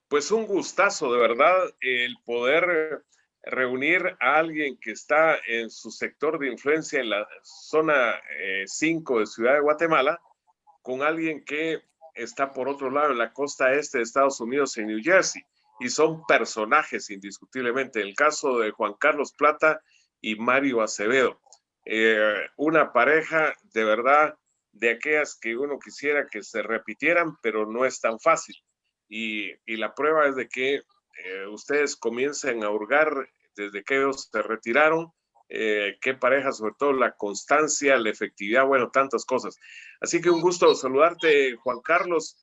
Pues un gustazo, de verdad, el poder reunir a alguien que está en su sector de influencia en la zona 5 de Ciudad de Guatemala, con alguien que está por otro lado en la costa este de Estados Unidos, en New Jersey, y son personajes indiscutiblemente. El caso de Juan Carlos Plata y Mario Acevedo, una pareja de verdad de aquellas que uno quisiera que se repitieran, pero no es tan fácil. Y la prueba es de que ustedes comiencen a hurgar desde que ellos se retiraron, qué pareja, sobre todo la constancia, la efectividad, bueno, tantas cosas. Así que un gusto saludarte, Juan Carlos.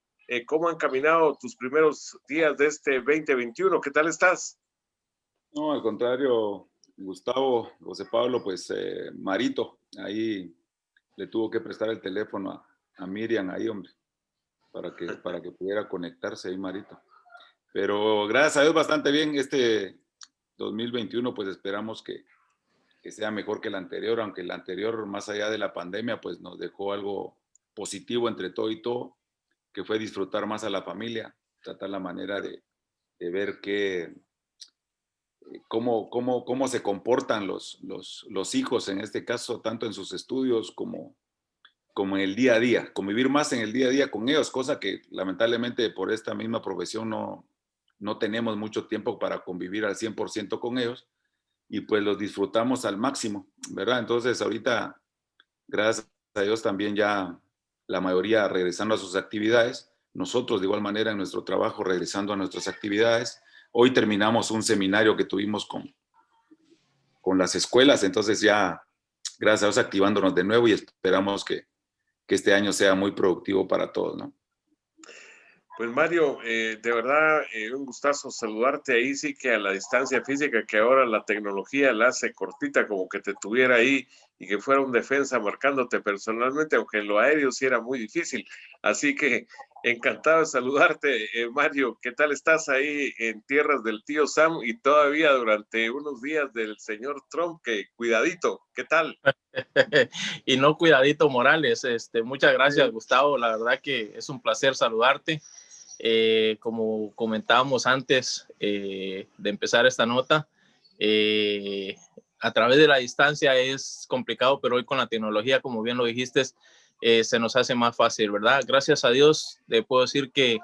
¿Cómo han caminado tus primeros días de este 2021? ¿Qué tal estás? No, al contrario, Gustavo, José Pablo, pues Marito, ahí le tuvo que prestar el teléfono a Miriam ahí, hombre, para que pudiera conectarse ahí, Marito. Pero gracias a Dios bastante bien. Este 2021 pues esperamos que sea mejor que el anterior, aunque el anterior, más allá de la pandemia, pues nos dejó algo positivo entre todo y todo, que fue disfrutar más a la familia, tratar la manera de ver cómo se comportan los hijos, en este caso, tanto en sus estudios como en el día a día, convivir más en el día a día con ellos, cosa que lamentablemente por esta misma profesión no tenemos mucho tiempo para convivir al 100% con ellos, y pues los disfrutamos al máximo, ¿verdad? Entonces ahorita, gracias a Dios, también ya la mayoría regresando a sus actividades, nosotros de igual manera en nuestro trabajo regresando a nuestras actividades. Hoy terminamos un seminario que tuvimos con las escuelas, entonces ya, gracias a Dios, activándonos de nuevo, y esperamos que este año sea muy productivo para todos, ¿no? Pues Mario, de verdad, un gustazo saludarte ahí, sí que a la distancia física, que ahora la tecnología la hace cortita, como que te tuviera ahí y que fuera un defensa marcándote personalmente, aunque en lo aéreo sí era muy difícil. Así que encantado de saludarte, Mario. ¿Qué tal estás ahí en tierras del tío Sam y todavía durante unos días del señor Trump? Que cuidadito, ¿qué tal? Y no cuidadito Morales. Muchas gracias, Gustavo. La verdad que es un placer saludarte. Como comentábamos antes de empezar esta nota, a través de la distancia es complicado, pero hoy con la tecnología, como bien lo dijiste, se nos hace más fácil, ¿verdad? Gracias a Dios, le puedo decir que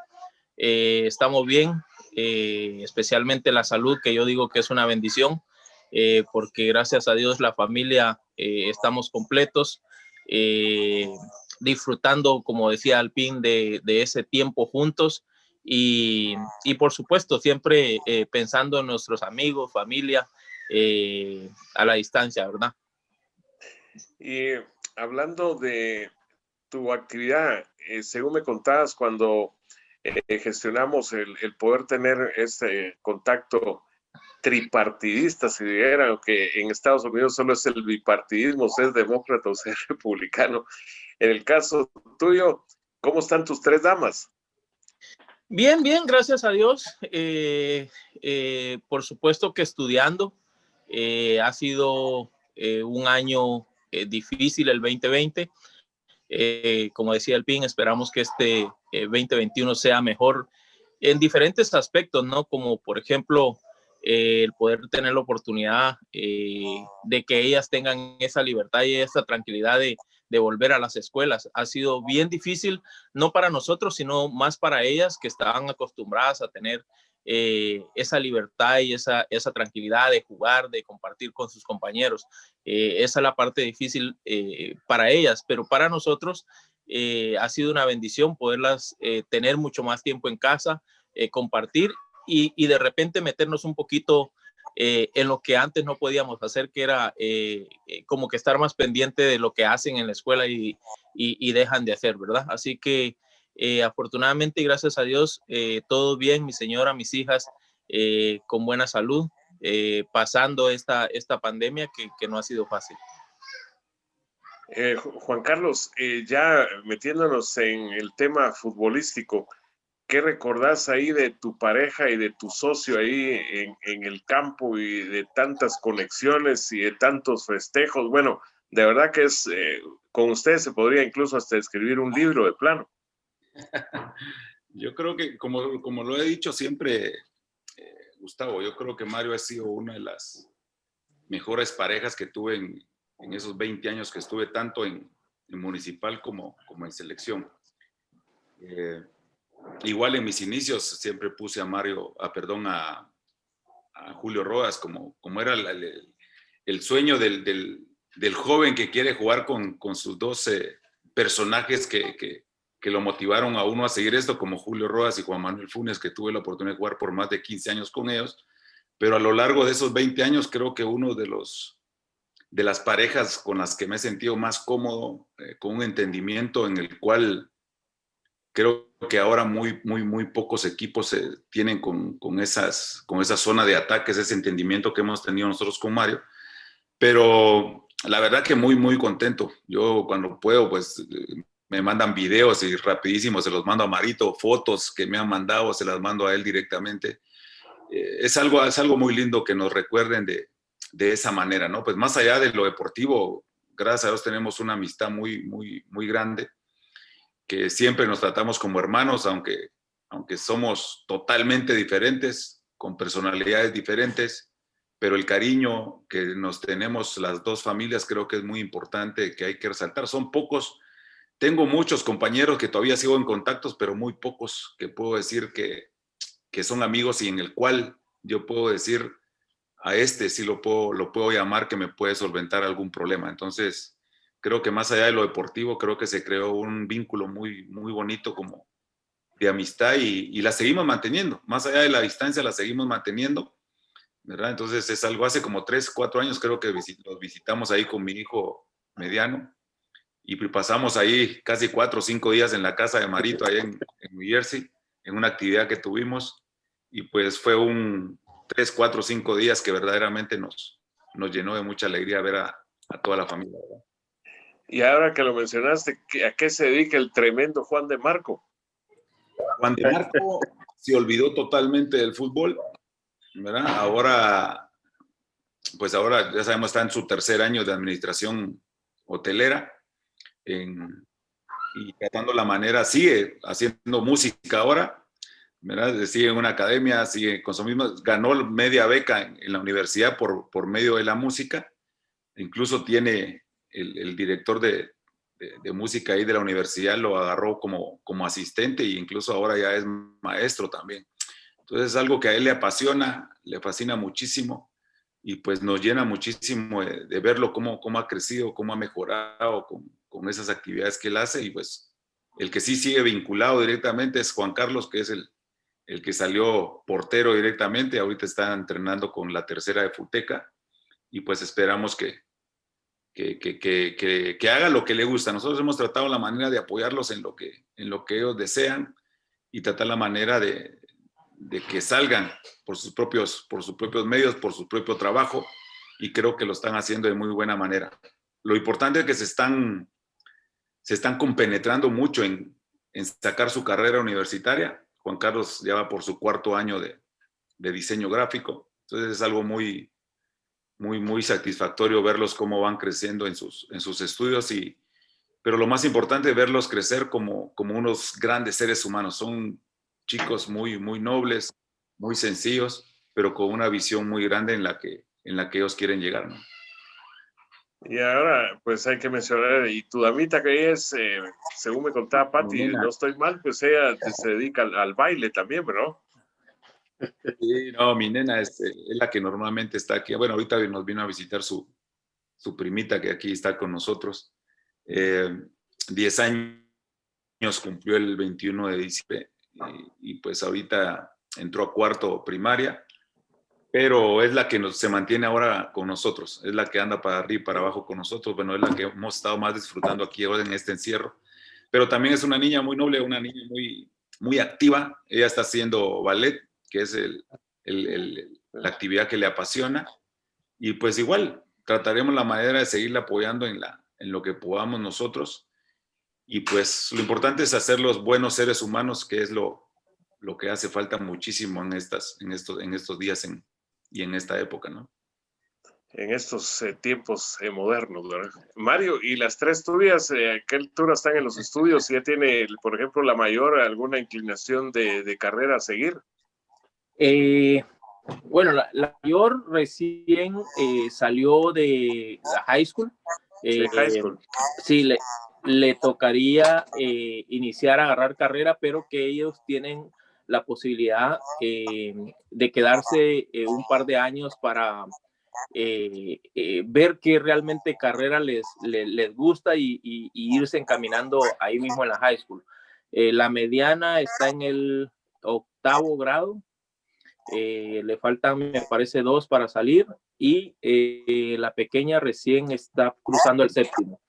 estamos bien, especialmente la salud, que yo digo que es una bendición, porque gracias a Dios la familia estamos completos, disfrutando, como decía Alpín, de ese tiempo juntos, y por supuesto siempre pensando en nuestros amigos, familia, a la distancia, ¿verdad? Y hablando de tu actividad, según me contabas, cuando gestionamos el poder tener este contacto tripartidista, si dijera, que en Estados Unidos solo es el bipartidismo, si es demócrata o si es republicano. En el caso tuyo, ¿cómo están tus tres damas? Bien, bien, gracias a Dios. Por supuesto que estudiando. Ha sido un año difícil el 2020. Como decía el PIN, esperamos que este 2021 sea mejor en diferentes aspectos, ¿no? Como por ejemplo, el poder tener la oportunidad de que ellas tengan esa libertad y esa tranquilidad de volver a las escuelas. Ha sido bien difícil, no para nosotros, sino más para ellas, que estaban acostumbradas a tener esa libertad y esa tranquilidad de jugar, de compartir con sus compañeros. Esa es la parte difícil para ellas, pero para nosotros ha sido una bendición poderlas tener mucho más tiempo en casa, compartir y de repente meternos un poquito en lo que antes no podíamos hacer, que era como que estar más pendiente de lo que hacen en la escuela y dejan de hacer, ¿verdad? Así que afortunadamente y gracias a Dios, todo bien, mi señora, mis hijas, con buena salud, pasando esta pandemia que no ha sido fácil. Juan Carlos, ya metiéndonos en el tema futbolístico, ¿qué recordás ahí de tu pareja y de tu socio ahí en el campo y de tantas conexiones y de tantos festejos? Bueno, de verdad que con ustedes se podría incluso hasta escribir un libro de plano. Yo creo que, como lo he dicho siempre, Gustavo, yo creo que Mario ha sido una de las mejores parejas que tuve en esos 20 años que estuve tanto en municipal como en selección. Igual en mis inicios siempre puse a Julio Rodas como era el sueño del joven que quiere jugar con sus dos personajes que lo motivaron a uno a seguir esto, como Julio Rodas y Juan Manuel Funes, que tuve la oportunidad de jugar por más de 15 años con ellos. Pero a lo largo de esos 20 años creo que uno de las parejas con las que me he sentido más cómodo, con un entendimiento en el cual creo que ahora muy pocos equipos tienen con esa zona de ataques, ese entendimiento que hemos tenido nosotros con Mario. Pero la verdad que muy contento. Yo cuando puedo, pues me mandan videos y rapidísimo se los mando a Marito, fotos que me han mandado, se las mando a él directamente. Es algo muy lindo que nos recuerden de esa manera, ¿no? Pues más allá de lo deportivo, gracias a Dios tenemos una amistad muy grande, que siempre nos tratamos como hermanos, aunque somos totalmente diferentes, con personalidades diferentes, pero el cariño que nos tenemos las dos familias creo que es muy importante, que hay que resaltar. Son pocos, tengo muchos compañeros que todavía sigo en contactos, pero muy pocos que puedo decir que son amigos y en el cual yo puedo decir a este sí lo puedo llamar, que me puede solventar algún problema. Entonces, creo que más allá de lo deportivo, creo que se creó un vínculo muy bonito como de amistad y la seguimos manteniendo. Más allá de la distancia, la seguimos manteniendo, ¿verdad? Entonces, es algo, hace como 3, 4 años creo que los visitamos ahí con mi hijo mediano y pasamos ahí casi 4 o 5 días en la casa de Marito, ahí en New Jersey, en una actividad que tuvimos y pues fue un 3, 4, 5 días que verdaderamente nos llenó de mucha alegría ver a toda la familia, ¿verdad? Y ahora que lo mencionaste, ¿a qué se dedica el tremendo Juan de Marco? Juan de Marco se olvidó totalmente del fútbol, ¿verdad? Ahora ya sabemos, está en su tercer año de administración hotelera y tratando la manera, sigue haciendo música ahora, ¿verdad? Sigue en una academia, sigue con su misma, ganó media beca en la universidad por medio de la música, incluso tiene el director de música ahí de la universidad, lo agarró como asistente e incluso ahora ya es maestro también. Entonces es algo que a él le apasiona, le fascina muchísimo y pues nos llena muchísimo de verlo cómo ha crecido, cómo ha mejorado con esas actividades que él hace. Y pues el que sí sigue vinculado directamente es Juan Carlos, que es el que salió portero directamente, ahorita está entrenando con la tercera de Futeca y pues esperamos que haga lo que le gusta. Nosotros hemos tratado la manera de apoyarlos en lo que ellos desean y tratar la manera de que salgan por sus propios medios, por su propio trabajo, y creo que lo están haciendo de muy buena manera. Lo importante es que se están compenetrando mucho en sacar su carrera universitaria. Juan Carlos ya va por su 4º año de diseño gráfico, entonces es algo muy satisfactorio verlos cómo van creciendo en sus estudios, pero lo más importante es verlos crecer como unos grandes seres humanos. Son chicos muy nobles, muy sencillos, pero con una visión muy grande en la que ellos quieren llegar, ¿no? Y ahora, pues hay que mencionar, y tu damita que es, según me contaba Pati, no estoy mal, pues ella se dedica al baile también, ¿verdad? Sí, no, mi nena es la que normalmente está aquí. Bueno, ahorita nos vino a visitar su primita que aquí está con nosotros. 10 años cumplió el 21 de diciembre y pues ahorita entró a 4º primaria, pero es la que se mantiene ahora con nosotros, es la que anda para arriba y para abajo con nosotros. Bueno, es la que hemos estado más disfrutando aquí ahora en este encierro, pero también es una niña muy noble, una niña muy activa. Ella está haciendo ballet, que es la actividad que le apasiona, y pues igual trataremos la manera de seguirla apoyando en lo que podamos nosotros, y pues lo importante es hacer los buenos seres humanos, que es lo que hace falta muchísimo en estos días y en esta época, ¿no? en estos tiempos modernos, ¿verdad? Mario, ¿y las tres tuyas, a qué altura están en los estudios? ¿Ya tiene, por ejemplo, la mayor alguna inclinación de carrera a seguir? Bueno, la mayor recién salió de la high school. De high school. Sí, le tocaría iniciar a agarrar carrera, pero que ellos tienen la posibilidad de quedarse un par de años para ver qué realmente carrera les gusta y irse encaminando ahí mismo en la high school. La mediana está en el 8º grado. Le faltan, me parece, 2 para salir y la pequeña recién está cruzando el 7º.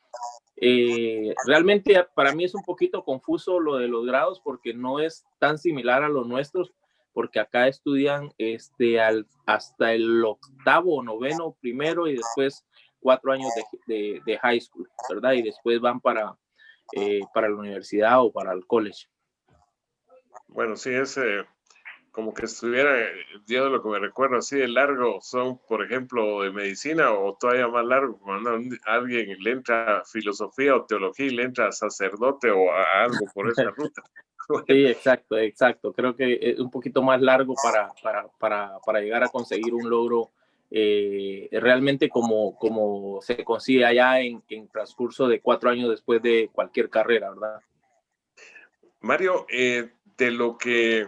Realmente para mí es un poquito confuso lo de los grados porque no es tan similar a los nuestros, porque acá estudian hasta el 8º o 9º primero y después 4 años de high school, ¿verdad? Y después van para la universidad o para el college. Bueno, sí, es como que estuviera, yo de lo que me recuerdo, así de largo son, por ejemplo, de medicina o todavía más largo, cuando alguien le entra a filosofía o teología y le entra a sacerdote o a algo por esa ruta. Sí, exacto. Creo que es un poquito más largo para llegar a conseguir un logro realmente como se consigue allá en transcurso de 4 años después de cualquier carrera, ¿verdad? Mario, de lo que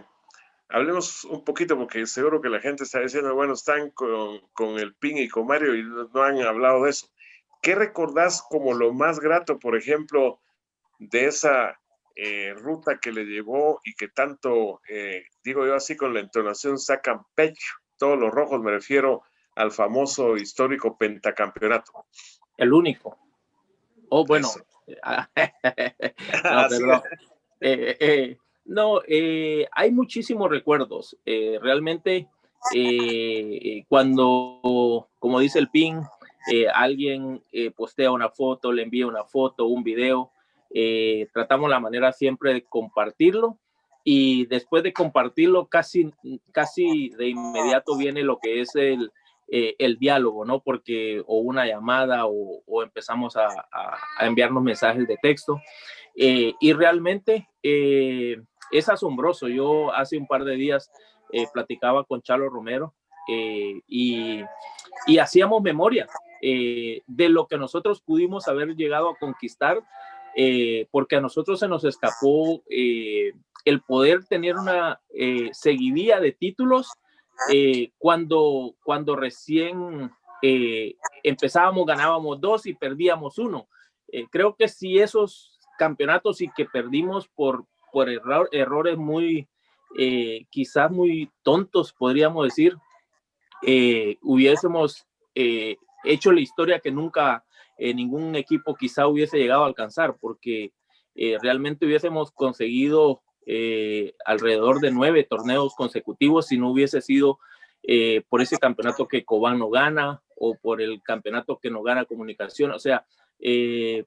hablemos un poquito, porque seguro que la gente está diciendo, bueno, están con el PIN y con Mario y no han hablado de eso. ¿Qué recordás como lo más grato, por ejemplo, de esa ruta que le llevó y que tanto, digo yo así con la entonación, sacan pecho? Todos los rojos, me refiero al famoso histórico pentacampeonato. El único. Oh, bueno. No, perdón. No, hay muchísimos recuerdos. Realmente, cuando, como dice el PIN, alguien postea una foto, le envía una foto, un video, tratamos la manera siempre de compartirlo y después de compartirlo casi de inmediato viene lo que es el diálogo, ¿no? Porque o una llamada o empezamos a enviarnos mensajes de texto. Y realmente es asombroso. Yo hace un par de días platicaba con Chalo Romero y hacíamos memoria de lo que nosotros pudimos haber llegado a conquistar, porque a nosotros se nos escapó el poder tener una seguidilla de títulos cuando recién empezábamos, ganábamos 2 y perdíamos 1. Creo que si esos campeonatos y que perdimos por errores muy, quizás muy tontos, podríamos decir, hubiésemos hecho la historia que nunca ningún equipo quizá hubiese llegado a alcanzar, porque realmente hubiésemos conseguido alrededor de 9 torneos consecutivos si no hubiese sido por ese campeonato que Cobán no gana o por el campeonato que no gana Comunicación. O sea,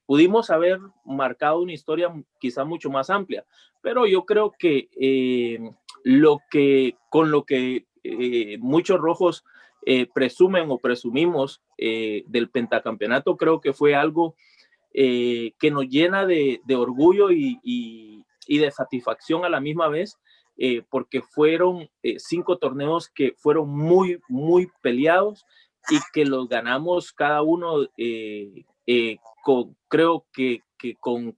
pudimos haber marcado una historia quizá mucho más amplia, pero yo creo que con lo que muchos rojos presumen o presumimos del pentacampeonato, creo que fue algo que nos llena de orgullo y de satisfacción a la misma vez, porque fueron 5 torneos que fueron muy, muy peleados y que los ganamos cada uno, creo que con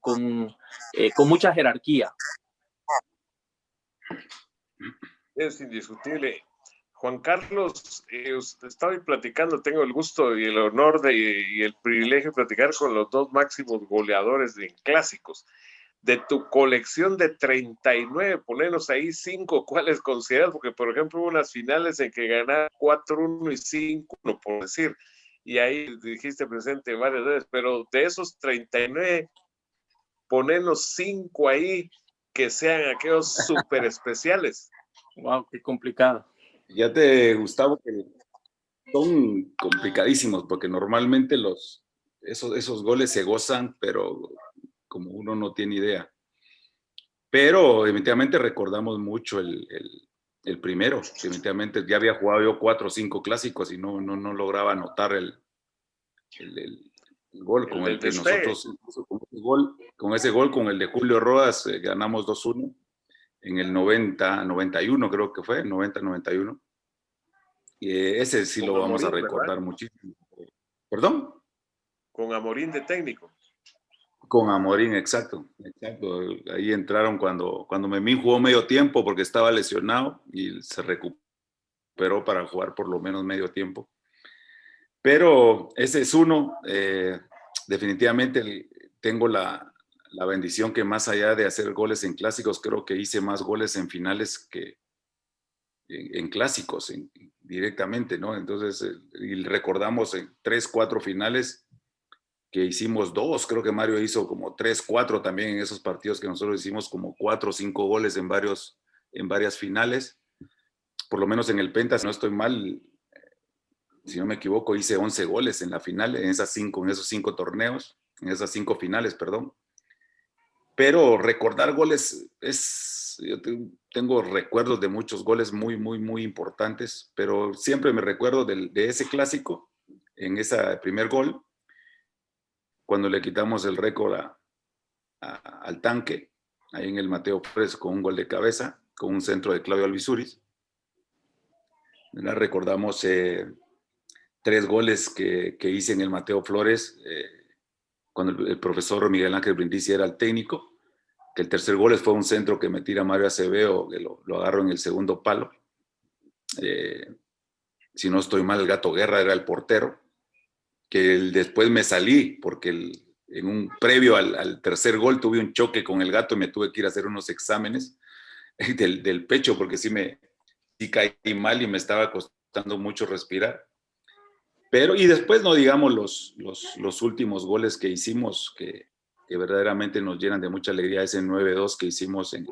mucha jerarquía. Es indiscutible. Juan Carlos, estaba platicando, tengo el gusto y el honor y el privilegio de platicar con los 2 máximos goleadores de clásicos. De tu colección de 39, ponernos ahí 5, ¿cuáles consideras? Porque, por ejemplo, hubo unas finales en que ganaron 4-1 y 5-1, por decir, y ahí dijiste presente varias veces, pero de esos 39, ponernos 5 ahí que sean aquellos súper especiales. Wow, qué complicado. Fíjate, Gustavo, que son complicadísimos porque normalmente esos goles se gozan, pero como uno no tiene idea. Pero definitivamente recordamos mucho el el primero. Definitivamente ya había jugado yo 4 o 5 clásicos y no lograba anotar el gol con el que nosotros, con ese gol, con el de Julio Rodas, ganamos 2-1 en el 90-91, creo que fue, 90-91. Y ese sí lo vamos a recordar muchísimo. ¿Perdón? Con Amorín de técnico. Con Amorín, exacto. Ahí entraron cuando Memín jugó medio tiempo porque estaba lesionado y se recuperó para jugar por lo menos medio tiempo. Pero ese es uno. Definitivamente tengo la bendición que más allá de hacer goles en clásicos, creo que hice más goles en finales que en clásicos directamente, ¿no? Entonces, y recordamos en 3, 4 finales que hicimos 2, creo que Mario hizo como 3, 4 también en esos partidos que nosotros hicimos como 4 o 5 goles en varias finales. Por lo menos en el Penta, si no estoy mal, si no me equivoco, hice 11 goles en la final, en esos 5 torneos, en esas 5 finales, perdón. Pero recordar goles yo tengo recuerdos de muchos goles muy, muy, muy importantes, pero siempre me recuerdo de ese clásico, en ese primer gol, cuando le quitamos el récord al Tanque, ahí en el Mateo Flores, con un gol de cabeza, con un centro de Claudio Alvisuris. Recordamos 3 goles que hice en el Mateo Flores, cuando el profesor Miguel Ángel Brindisi era el técnico, que el tercer gol fue un centro que me tira Mario Acevedo, que lo agarro en el segundo palo. Si no estoy mal, el Gato Guerra era el portero, que después me salí, porque en un previo al tercer gol tuve un choque con el Gato y me tuve que ir a hacer unos exámenes del pecho, porque sí caí mal y me estaba costando mucho respirar. Pero, y después no digamos los últimos goles que hicimos, que verdaderamente nos llenan de mucha alegría, ese 9-2 que hicimos en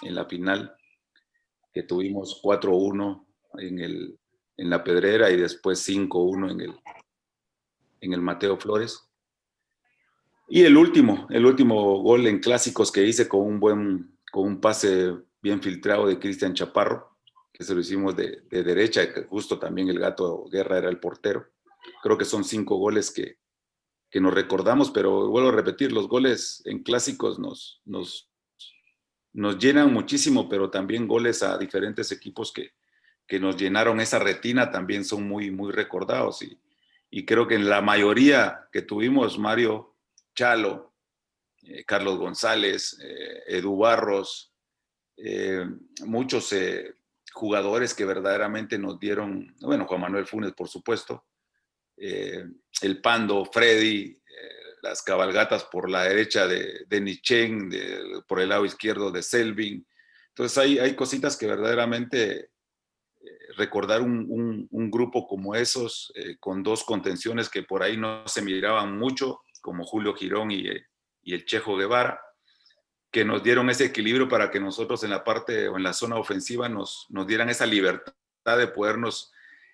la final, que tuvimos 4-1 en la Pedrera y después 5-1 en el Mateo Flores. Y el último gol en clásicos que hice con un pase bien filtrado de Cristian Chaparro, que se lo hicimos de derecha, que justo también el Gato Guerra era el portero. Creo que son 5 goles que nos recordamos, pero vuelvo a repetir, los goles en clásicos nos llenan muchísimo, pero también goles a diferentes equipos que nos llenaron esa retina también son muy, muy recordados. Y creo que en la mayoría que tuvimos, Mario, Chalo, Carlos González, Edu Barros, muchos jugadores que verdaderamente nos dieron, bueno, Juan Manuel Funes, por supuesto, el Pando, Freddy, las cabalgatas por la derecha de Nichen, por el lado izquierdo de Selvin. Entonces hay cositas que verdaderamente recordar un grupo como esos, con 2 contenciones que por ahí no se miraban mucho, como Julio Girón y el Chejo Guevara, que nos dieron ese equilibrio para que nosotros en la parte o en la zona ofensiva nos dieran esa libertad de podernos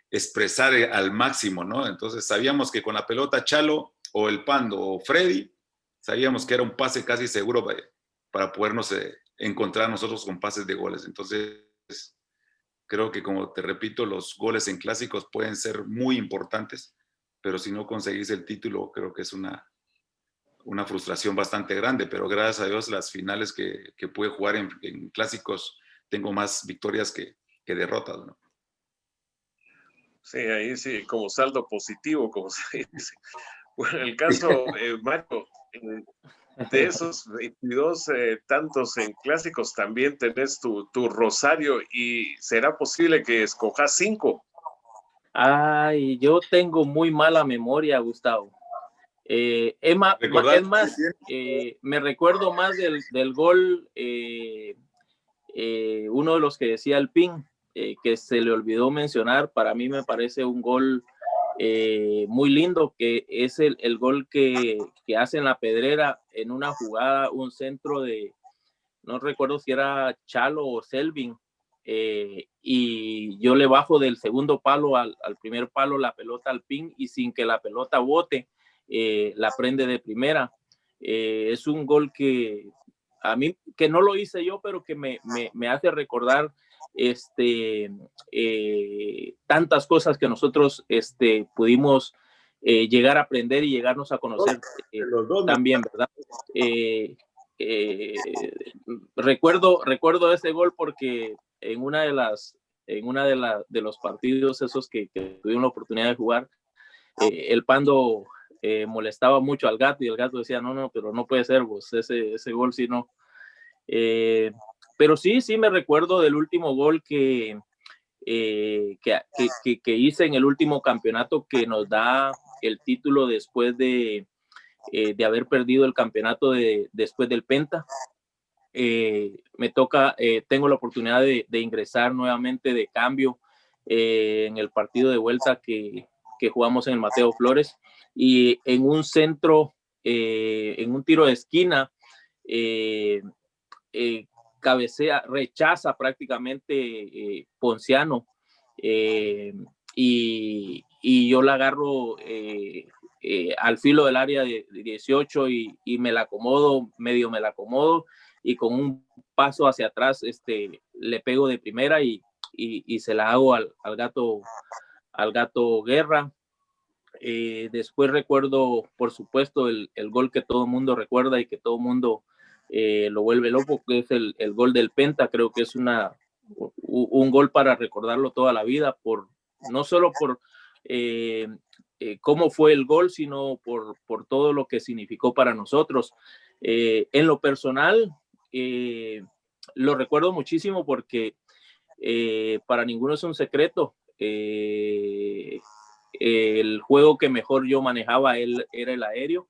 expresar al máximo, ¿no? Entonces sabíamos que con la pelota Chalo o el Pando o Freddy, sabíamos que era un pase casi seguro para podernos encontrar nosotros con pases de goles. Entonces creo que, como te repito, los goles en clásicos pueden ser muy importantes, pero si no conseguís el título, creo que es una frustración bastante grande, pero gracias a Dios las finales que pude jugar en clásicos, tengo más victorias que derrotas, ¿no? Sí, ahí sí, como saldo positivo, como se dice. Bueno, el caso, Mario, de esos 22 tantos en clásicos, también tenés tu rosario, y ¿será posible que escojas 5? Ay, yo tengo muy mala memoria, Gustavo. Es más, me recuerdo más del gol, uno de los que decía el PIN, que se le olvidó mencionar. Para mí me parece un gol muy lindo, que es el gol que hace en la Pedrera en una jugada, un centro no recuerdo si era Chalo o Selvin, y yo le bajo del segundo palo al primer palo la pelota al PIN, y sin que la pelota bote, la prende de primera. Es un gol que a mí, que no lo hice yo, pero que me hace recordar tantas cosas que nosotros pudimos llegar a aprender y llegarnos a conocer también, ¿verdad? Recuerdo ese gol porque en una de los partidos esos que tuvimos la oportunidad de jugar, el Pando molestaba mucho al gato y el gato decía, no, pero no puede ser vos, ese gol sí no. Pero sí me recuerdo del último gol que hice en el último campeonato que nos da el título después de haber perdido el campeonato después del Penta. Me toca, tengo la oportunidad de ingresar nuevamente de cambio en el partido de vuelta que jugamos en el Mateo Flores, y en un centro, en un tiro de esquina, cabecea, rechaza prácticamente Ponciano, y yo la agarro al filo del área de 18 y me la acomodo, medio me la acomodo, y con un paso hacia atrás le pego de primera y se la hago al gato Guerra. Después recuerdo, por supuesto, el gol que todo el mundo recuerda y que todo el mundo lo vuelve loco, que es el gol del Penta. Creo que es un gol para recordarlo toda la vida, no solo por cómo fue el gol, sino por todo lo que significó para nosotros. En lo personal, lo recuerdo muchísimo porque para ninguno es un secreto. El juego que mejor yo manejaba era el aéreo,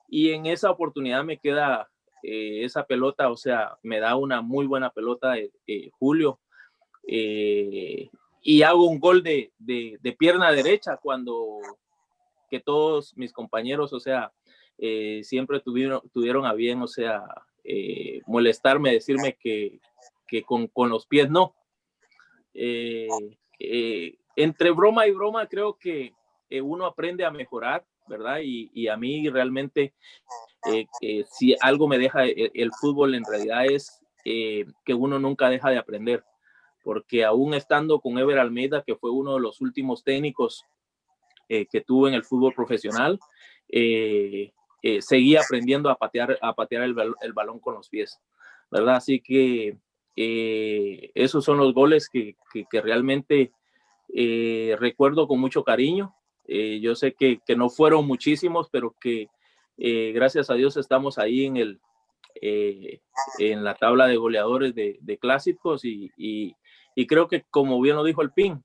y en esa oportunidad me queda esa pelota, o sea, me da una muy buena pelota Julio, y hago un gol de pierna derecha cuando que todos mis compañeros, o sea, siempre tuvieron a bien, o sea, molestarme, decirme que con los pies no. Entre broma y broma creo que uno aprende a mejorar, ¿verdad? Y a mí realmente si algo me deja el fútbol en realidad es que uno nunca deja de aprender, porque aún estando con Ever Almeida, que fue uno de los últimos técnicos que tuve en el fútbol profesional, seguía aprendiendo a patear el balón con los pies, ¿verdad? Así que esos son los goles que realmente recuerdo con mucho cariño. Yo sé que no fueron muchísimos, pero que gracias a Dios estamos ahí en la tabla de goleadores de clásicos, y creo que, como bien lo dijo el Pin,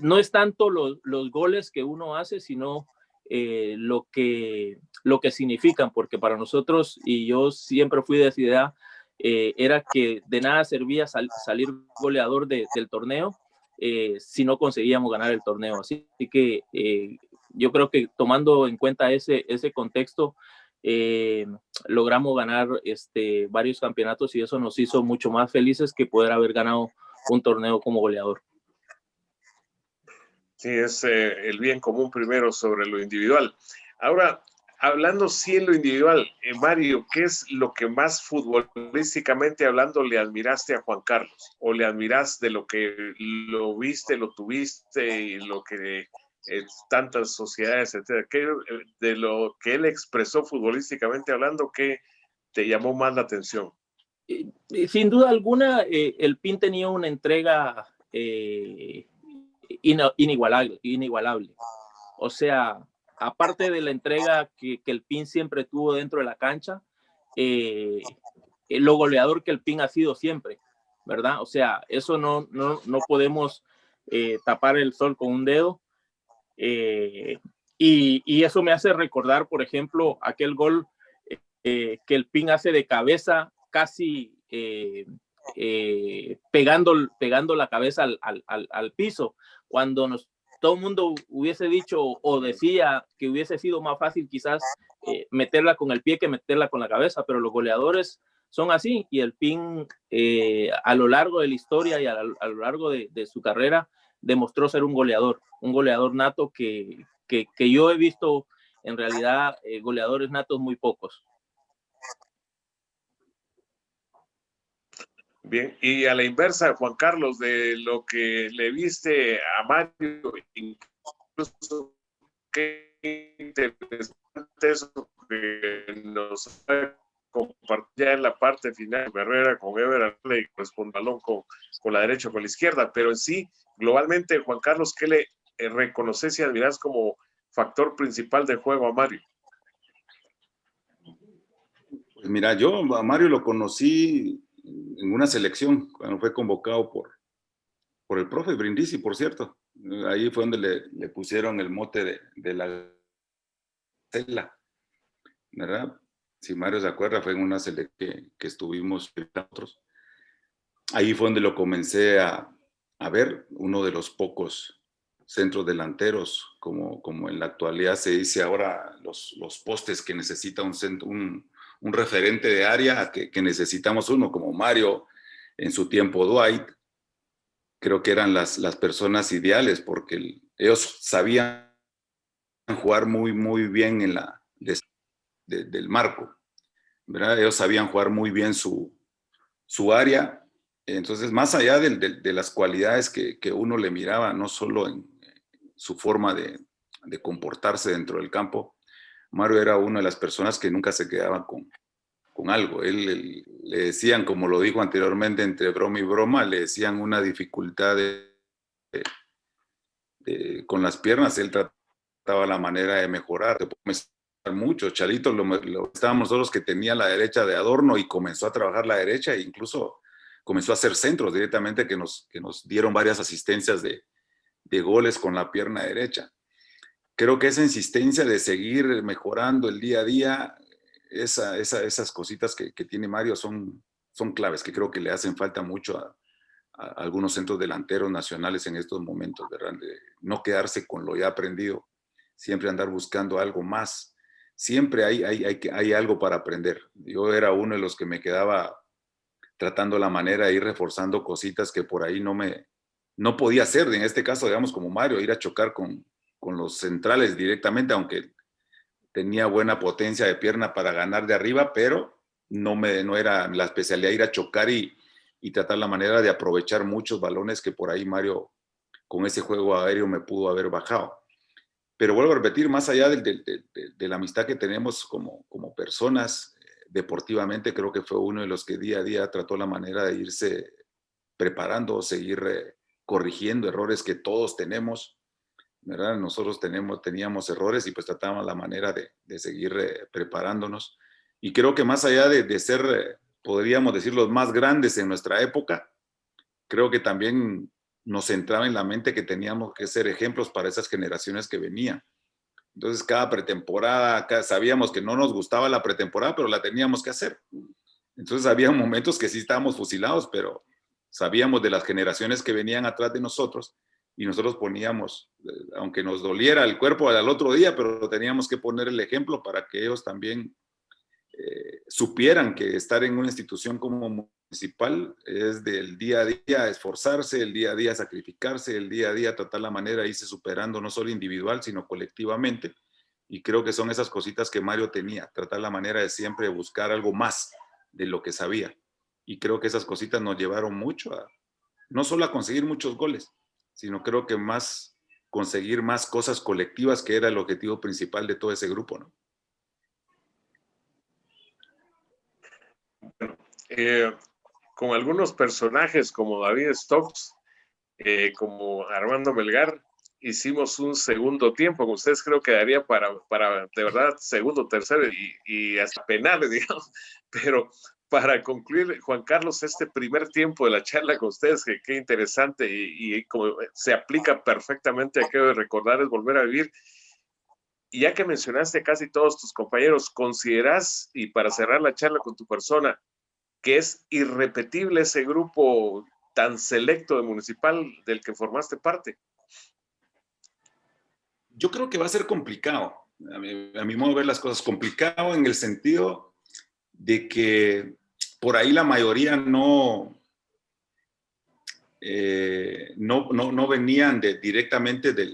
no es tanto los goles que uno hace, sino lo que significan, porque para nosotros, y yo siempre fui de esa idea, era que de nada servía salir goleador del torneo si no conseguíamos ganar el torneo. Así que yo creo que, tomando en cuenta ese contexto, logramos ganar varios campeonatos, y eso nos hizo mucho más felices que poder haber ganado un torneo como goleador. Sí, es el bien común primero sobre lo individual. Ahora, hablando sí en lo individual, Mario, ¿qué es lo que más futbolísticamente hablando le admiraste a Juan Carlos? ¿O le admiras de lo que lo viste, lo tuviste y lo que tantas sociedades, etcétera? ¿Qué, de lo que él expresó futbolísticamente hablando, qué te llamó más la atención? Sin duda alguna, el PIN tenía una entrega inigualable. O sea, aparte de la entrega que el PIN siempre tuvo dentro de la cancha, lo goleador que el PIN ha sido siempre, ¿verdad? O sea, eso no podemos tapar el sol con un dedo. Y eso me hace recordar, por ejemplo, aquel gol que el PIN hace de cabeza, casi pegando la cabeza al piso, cuando todo el mundo hubiese dicho o decía que hubiese sido más fácil quizás meterla con el pie que meterla con la cabeza, pero los goleadores son así, y el PIN a lo largo de la historia y a lo largo de su carrera demostró ser un goleador nato que yo he visto en realidad goleadores natos muy pocos. Bien, y a la inversa, Juan Carlos, de lo que le viste a Mario, incluso qué interesante eso que nos compartía en la parte final Herrera con Ever y responde balón con la derecha o con la izquierda, pero en sí, globalmente, Juan Carlos, ¿qué le reconoces y admiras como factor principal del juego a Mario? Pues mira, yo a Mario lo conocí en una selección, cuando fue convocado por el profe Brindisi, por cierto. Ahí fue donde le pusieron el mote de la Cela, ¿verdad? Si Mario se acuerda, fue en una selección que estuvimos nosotros. Ahí fue donde lo comencé a ver, uno de los pocos centros delanteros, como en la actualidad se dice ahora, los postes que necesita un referente de área, que necesitamos uno, como Mario, en su tiempo Dwight. Creo que eran las personas ideales, porque ellos sabían jugar muy, muy bien en del marco, ¿verdad? Ellos sabían jugar muy bien su área. Entonces, más allá de las cualidades que uno le miraba, no solo en su forma de comportarse dentro del campo, Mario era una de las personas que nunca se quedaba con algo. Él le decían, como lo dijo anteriormente, entre broma y broma, le decían una dificultad con las piernas, él trataba la manera de mejorar. Te puedo mencionar mucho. Chalito, estábamos nosotros que tenía la derecha de adorno y comenzó a trabajar la derecha e incluso comenzó a hacer centros directamente que nos dieron varias asistencias de goles con la pierna derecha. Creo que esa insistencia de seguir mejorando el día a día, esas cositas que tiene Mario son claves, que creo que le hacen falta mucho a algunos centros delanteros nacionales en estos momentos, ¿verdad? De no quedarse con lo ya aprendido, siempre andar buscando algo más. Siempre hay algo para aprender. Yo era uno de los que me quedaba tratando la manera de ir reforzando cositas que por ahí no podía hacer. En este caso, digamos, como Mario, ir a chocar con los centrales directamente, aunque tenía buena potencia de pierna para ganar de arriba, pero no era la especialidad ir a chocar y tratar la manera de aprovechar muchos balones que por ahí Mario con ese juego aéreo me pudo haber bajado. Pero vuelvo a repetir, más allá de la amistad que tenemos como personas, deportivamente creo que fue uno de los que día a día trató la manera de irse preparando, seguir corrigiendo errores que todos tenemos, ¿verdad? Nosotros teníamos errores y pues tratábamos la manera de seguir preparándonos. Y creo que más allá de ser, podríamos decir, los más grandes en nuestra época, creo que también nos entraba en la mente que teníamos que ser ejemplos para esas generaciones que venían. Entonces, cada pretemporada, sabíamos que no nos gustaba la pretemporada, pero la teníamos que hacer. Entonces, había momentos que sí estábamos fusilados, pero sabíamos de las generaciones que venían atrás de nosotros y nosotros poníamos, aunque nos doliera el cuerpo al otro día, pero teníamos que poner el ejemplo para que ellos también supieran que estar en una institución como municipal es del día a día esforzarse, el día a día sacrificarse, el día a día tratar la manera de irse superando no solo individual, sino colectivamente. Y creo que son esas cositas que Mario tenía, tratar la manera de siempre buscar algo más de lo que sabía. Y creo que esas cositas nos llevaron mucho no solo a conseguir muchos goles, sino creo que más conseguir más cosas colectivas, que era el objetivo principal de todo ese grupo, ¿no? Con algunos personajes como David Stokes, como Armando Melgar, hicimos un segundo tiempo, con ustedes creo que daría para de verdad segundo, tercero y hasta penales, digamos, pero para concluir, Juan Carlos, este primer tiempo de la charla con ustedes, que qué interesante y como se aplica perfectamente a que recordar es volver a vivir. Y ya que mencionaste casi todos tus compañeros, ¿considerás, y para cerrar la charla con tu persona, que es irrepetible ese grupo tan selecto de Municipal del que formaste parte? Yo creo que va a ser complicado, a mi modo de ver las cosas, complicado en el sentido de que por ahí la mayoría no venían directamente de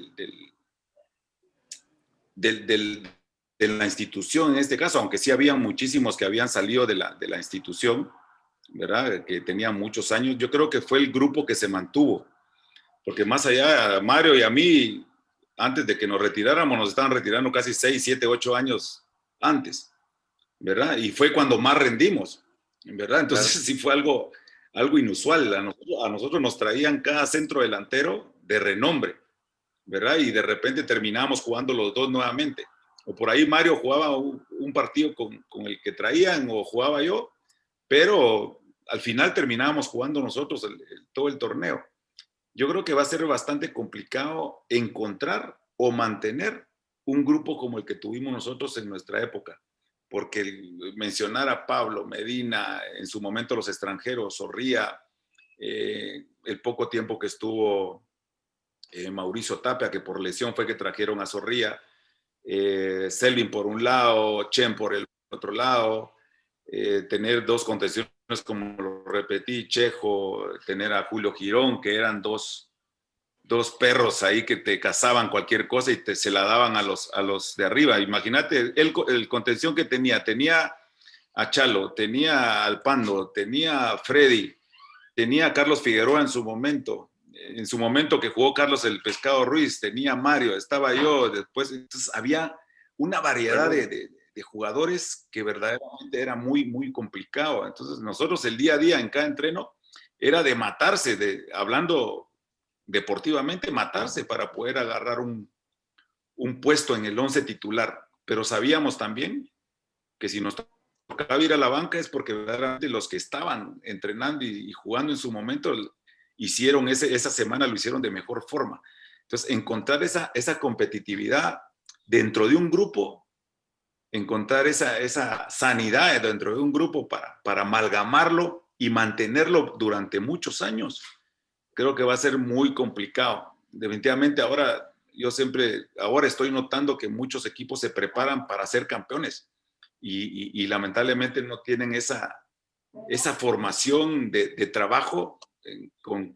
la institución en este caso, aunque sí había muchísimos que habían salido de la institución, ¿verdad? Que tenía muchos años. Yo creo que fue el grupo que se mantuvo, porque más allá, a Mario y a mí, antes de que nos retiráramos, nos estaban retirando casi 6, 7, 8 años antes, ¿verdad? Y fue cuando más rendimos, ¿verdad? Entonces claro, sí fue algo inusual. A nosotros nos traían cada centro delantero de renombre, ¿verdad? Y de repente terminábamos jugando los dos nuevamente. O por ahí Mario jugaba un partido con el que traían, o jugaba yo, pero al final terminábamos jugando nosotros todo el torneo. Yo creo que va a ser bastante complicado encontrar o mantener un grupo como el que tuvimos nosotros en nuestra época, porque mencionar a Pablo, Medina, en su momento los extranjeros, Zorrilla, el poco tiempo que estuvo Mauricio Tapia, que por lesión fue que trajeron a Zorrilla, Selvin por un lado, Chen por el otro lado, tener dos contenciones, como lo repetí, Chejo, tener a Julio Girón, que eran dos perros ahí que te cazaban cualquier cosa y se la daban a los de arriba. Imagínate el contención que tenía a Chalo, tenía al Pando, tenía a Freddy, tenía a Carlos Figueroa en su momento que jugó Carlos el Pescado Ruiz, tenía a Mario, estaba yo, después, entonces había una variedad de jugadores que verdaderamente era muy, muy complicado. Entonces nosotros el día a día en cada entreno era de matarse, hablando deportivamente, matarse para poder agarrar un puesto en el 11 titular, pero sabíamos también que si nos tocaba ir a la banca es porque verdaderamente los que estaban entrenando y jugando en su momento hicieron esa semana, lo hicieron de mejor forma. Entonces, encontrar esa competitividad dentro de un grupo, encontrar esa sanidad dentro de un grupo para amalgamarlo y mantenerlo durante muchos años, creo que va a ser muy complicado. Definitivamente ahora estoy notando que muchos equipos se preparan para ser campeones y lamentablemente no tienen esa formación de trabajo con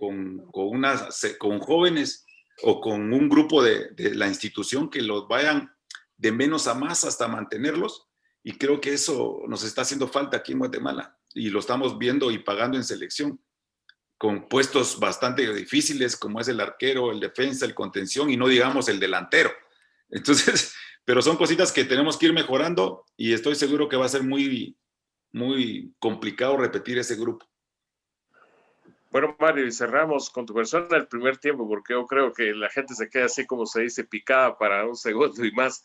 jóvenes o con un grupo de la institución que los vayan de menos a más hasta mantenerlos, y creo que eso nos está haciendo falta aquí en Guatemala y lo estamos viendo y pagando en selección, con puestos bastante difíciles como es el arquero, el defensa, el contención y no digamos el delantero. Entonces, pero son cositas que tenemos que ir mejorando y estoy seguro que va a ser muy, muy complicado repetir ese grupo. Bueno, Mario, y cerramos con tu persona el primer tiempo, porque yo creo que la gente se queda así, como se dice, picada para un segundo y más.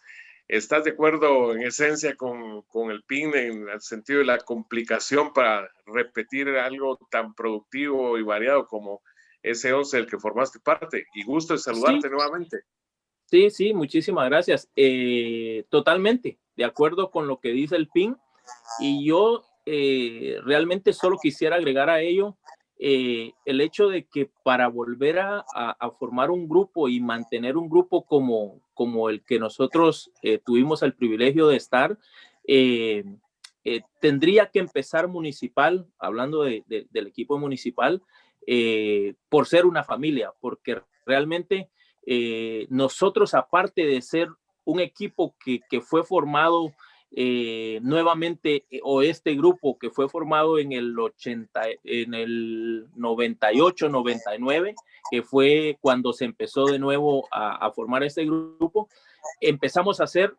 ¿Estás de acuerdo en esencia con el PIN en el sentido de la complicación para repetir algo tan productivo y variado como ese 11 del que formaste parte? Y gusto de saludarte nuevamente. Sí, muchísimas gracias. Totalmente de acuerdo con lo que dice el PIN, y yo realmente solo quisiera agregar a ello el hecho de que para volver a formar un grupo y mantener un grupo como el que nosotros tuvimos el privilegio de estar, tendría que empezar municipal, hablando del equipo municipal, por ser una familia, porque realmente nosotros, aparte de ser un equipo que fue formado nuevamente, o este grupo que fue formado en el 98, 99, que fue cuando se empezó de nuevo a formar este grupo, empezamos a hacer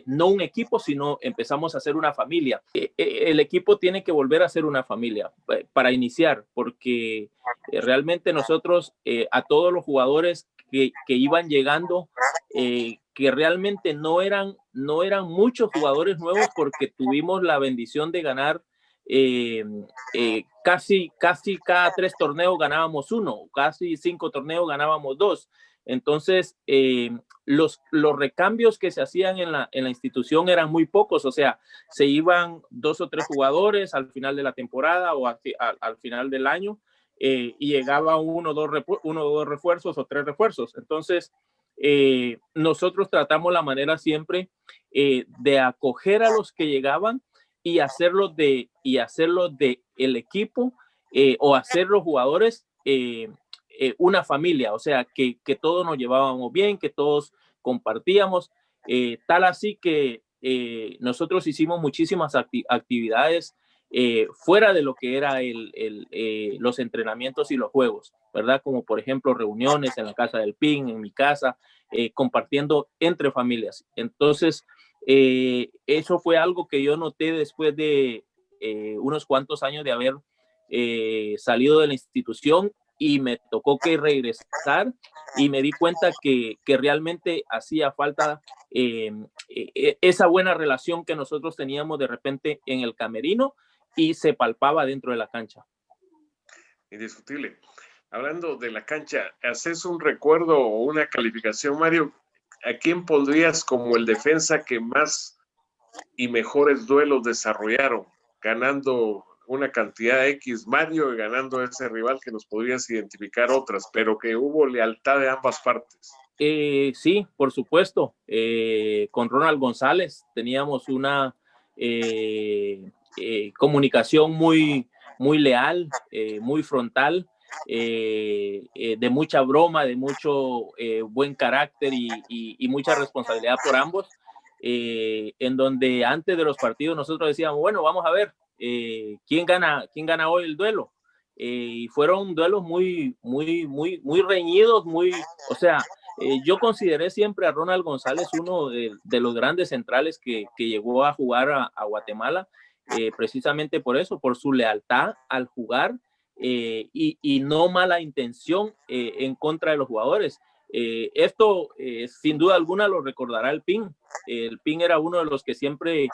no un equipo, sino empezamos a hacer una familia. El equipo tiene que volver a ser una familia para iniciar, porque realmente nosotros a todos los jugadores que iban llegando, que realmente no eran muchos jugadores nuevos, porque tuvimos la bendición de ganar casi cada 3 torneos ganábamos 1, casi 5 torneos ganábamos 2. Entonces, los recambios que se hacían en la institución eran muy pocos, o sea, se iban 2 o 3 jugadores al final de la temporada o al final del año, y llegaba uno o dos refuerzos o 3 refuerzos. Entonces, nosotros tratamos la manera siempre de acoger a los que llegaban y hacerlo de el equipo, o hacer los jugadores una familia, o sea, que todos nos llevábamos bien, que todos compartíamos, tal así que nosotros hicimos muchísimas actividades fuera de lo que era los entrenamientos y los juegos, ¿verdad? Como por ejemplo reuniones en la casa del PIN, en mi casa, compartiendo entre familias. Entonces, eso fue algo que yo noté después de unos cuantos años de haber salido de la institución, y me tocó que regresar, y me di cuenta que realmente hacía falta esa buena relación que nosotros teníamos de repente en el camerino y se palpaba dentro de la cancha. Indiscutible. Hablando de la cancha, ¿haces un recuerdo o una calificación, Mario? ¿A quién pondrías como el defensa que más y mejores duelos desarrollaron, ganando una cantidad X, Mario, y ganando ese rival que nos podrías identificar otras, pero que hubo lealtad de ambas partes? Sí, por supuesto. Con Ronald González teníamos una comunicación muy leal, muy frontal, de mucha broma, de mucho buen carácter y mucha responsabilidad por ambos, en donde antes de los partidos nosotros decíamos, bueno, vamos a ver quién gana hoy el duelo. Y fueron duelos muy reñidos, o sea, yo consideré siempre a Ronald González uno de los grandes centrales que llegó a jugar a Guatemala, precisamente por eso, por su lealtad al jugar, y no mala intención en contra de los jugadores. Esto, sin duda alguna, lo recordará el PIN. El PIN era uno de los que siempre,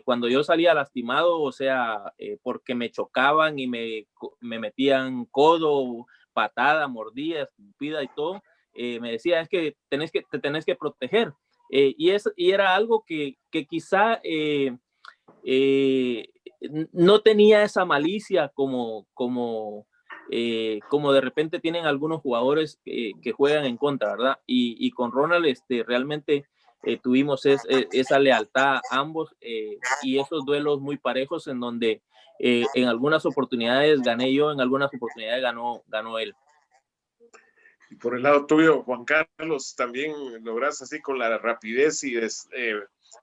cuando yo salía lastimado, o sea, porque me chocaban y me metían codo, patada, mordida, escupida y todo, me decía, es que te tenés que proteger. Y era algo que quizá no tenía esa malicia como de repente tienen algunos jugadores que juegan en contra, ¿verdad? Y con Ronald realmente tuvimos esa lealtad ambos, y esos duelos muy parejos en donde en algunas oportunidades gané yo, en algunas oportunidades ganó él. Y por el lado tuyo, Juan Carlos, también logras así con la rapidez y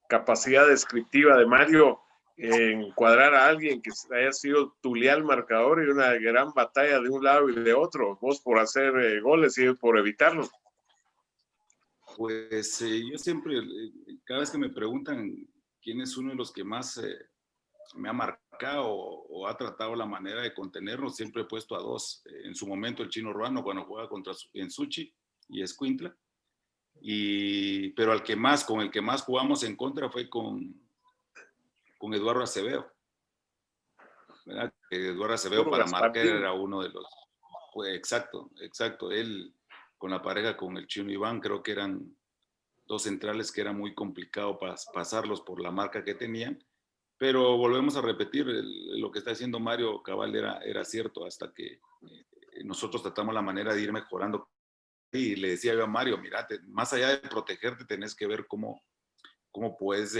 capacidad descriptiva de Mario encuadrar a alguien que haya sido tu leal marcador y una gran batalla de un lado y de otro, vos por hacer goles y ellos por evitarlos. Pues yo siempre, cada vez que me preguntan quién es uno de los que más me ha marcado o ha tratado la manera de contenernos, siempre he puesto a dos. En su momento el Chino Ruano cuando jugaba contra Ensuchi y Escuintla, pero con el que más jugamos en contra fue con Eduardo Acevedo, ¿verdad? Eduardo Acevedo para marcar era uno de los, pues, exacto, él con la pareja con el Chino Iván, creo que eran dos centrales que era muy complicado pasarlos por la marca que tenían. Pero volvemos a repetir, lo que está diciendo Mario Cabal era cierto, hasta que nosotros tratamos la manera de ir mejorando. Y le decía yo a Mario, mirate, más allá de protegerte, tenés que ver cómo puedes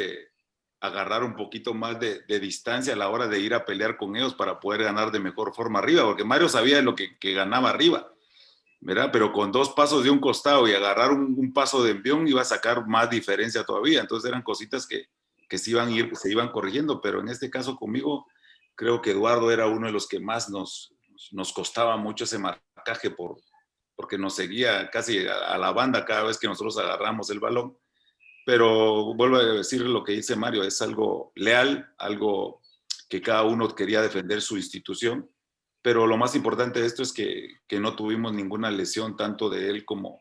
agarrar un poquito más de distancia a la hora de ir a pelear con ellos para poder ganar de mejor forma arriba, porque Mario sabía lo que ganaba arriba, ¿verdad? Pero con dos pasos de un costado y agarrar un paso de envión iba a sacar más diferencia todavía. Entonces eran cositas que se iban corrigiendo, pero en este caso conmigo creo que Eduardo era uno de los que más nos costaba mucho ese marcaje porque nos seguía casi a la banda cada vez que nosotros agarramos el balón. Pero vuelvo a decir lo que dice Mario, es algo leal, algo que cada uno quería defender su institución, pero lo más importante de esto es que no tuvimos ninguna lesión tanto de él como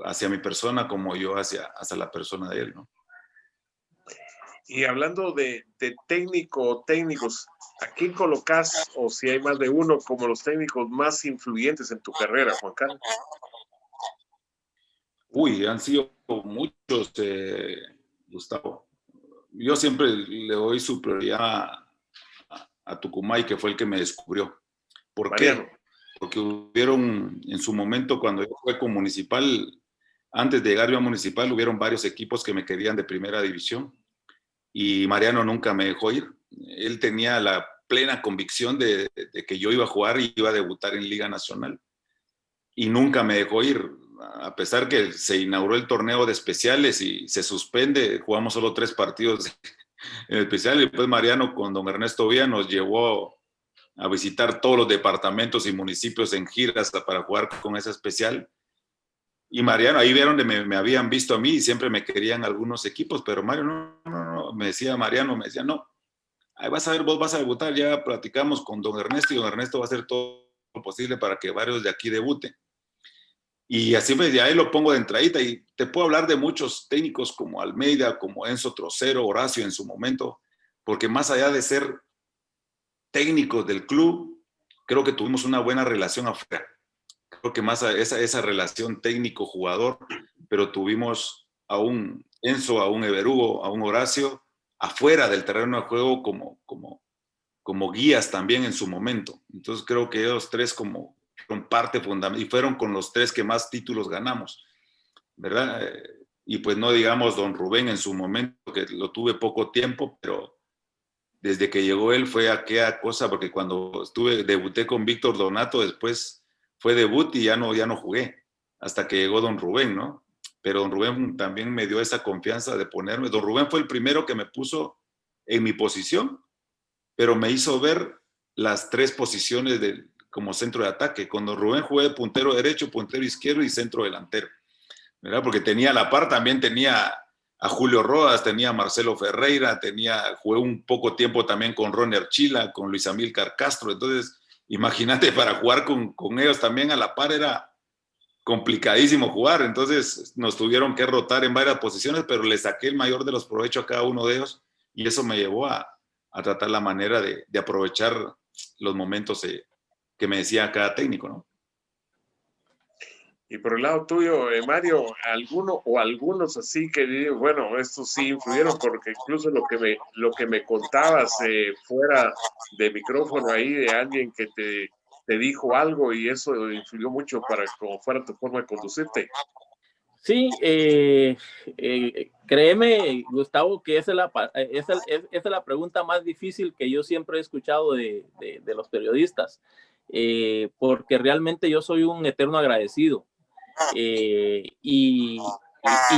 hacia mi persona como yo hacia la persona de él, ¿no? Y hablando de técnicos, ¿a quién colocas, o si hay más de uno, como los técnicos más influyentes en tu carrera, Juan Carlos? Uy, han sido muchos, Gustavo. Yo siempre le doy su prioridad a Tucumay, que fue el que me descubrió. ¿Por qué? Porque hubieron, en su momento, cuando yo fui con Municipal, antes de llegar yo a Municipal, hubieron varios equipos que me querían de primera división. Y Mariano nunca me dejó ir. Él tenía la plena convicción de que yo iba a jugar y iba a debutar en Liga Nacional. Y nunca me dejó ir. A pesar que se inauguró el torneo de especiales y se suspende, jugamos solo 3 partidos En especial, y después Mariano con don Ernesto Villa nos llevó a visitar todos los departamentos y municipios en giras para jugar con esa especial. Y Mariano, ahí vieron donde me habían visto a mí y siempre me querían algunos equipos, pero Mario no, me decía Mariano, me decía, no, ahí vas a ver, vos vas a debutar, ya platicamos con don Ernesto y don Ernesto va a hacer todo lo posible para que varios de aquí debuten. Y así pues, ya ahí lo pongo de entradita y te puedo hablar de muchos técnicos como Almeida, como Enzo Trocero, Horacio en su momento, porque más allá de ser técnicos del club, creo que tuvimos una buena relación afuera. Creo que más esa relación técnico-jugador, pero tuvimos a un Enzo, a un Everugo, a un Horacio, afuera del terreno de juego como guías también en su momento. Entonces creo que ellos tres como fueron parte fundamental y fueron con los tres que más títulos ganamos, ¿verdad? Y pues no digamos don Rubén en su momento, que lo tuve poco tiempo, pero desde que llegó él fue aquella cosa, porque cuando debuté con Víctor Donato, después fue debut y ya no jugué, hasta que llegó don Rubén, ¿no? Pero don Rubén también me dio esa confianza de ponerme. Don Rubén fue el primero que me puso en mi posición, pero me hizo ver las tres posiciones como centro de ataque. Con don Rubén jugué puntero derecho, puntero izquierdo y centro delantero, ¿verdad? Porque tenía a la par, también tenía a Julio Rodas, tenía a Marcelo Ferreira, jugué un poco tiempo también con Ronnie Archila, con Luis Amílcar Castro. Entonces, imagínate, para jugar con ellos también a la par era complicadísimo jugar. Entonces, nos tuvieron que rotar en varias posiciones, pero le saqué el mayor de los provechos a cada uno de ellos y eso me llevó a tratar la manera de aprovechar los momentos que me decía cada técnico, ¿no? Y por el lado tuyo, Mario, algunos así que, bueno, estos sí influyeron, porque incluso lo que me contabas fuera de micrófono ahí de alguien que te dijo algo y eso influyó mucho para cómo fuera tu forma de conducirte. Sí, créeme, Gustavo, que esa es la pregunta más difícil que yo siempre he escuchado de los periodistas, porque realmente yo soy un eterno agradecido. Y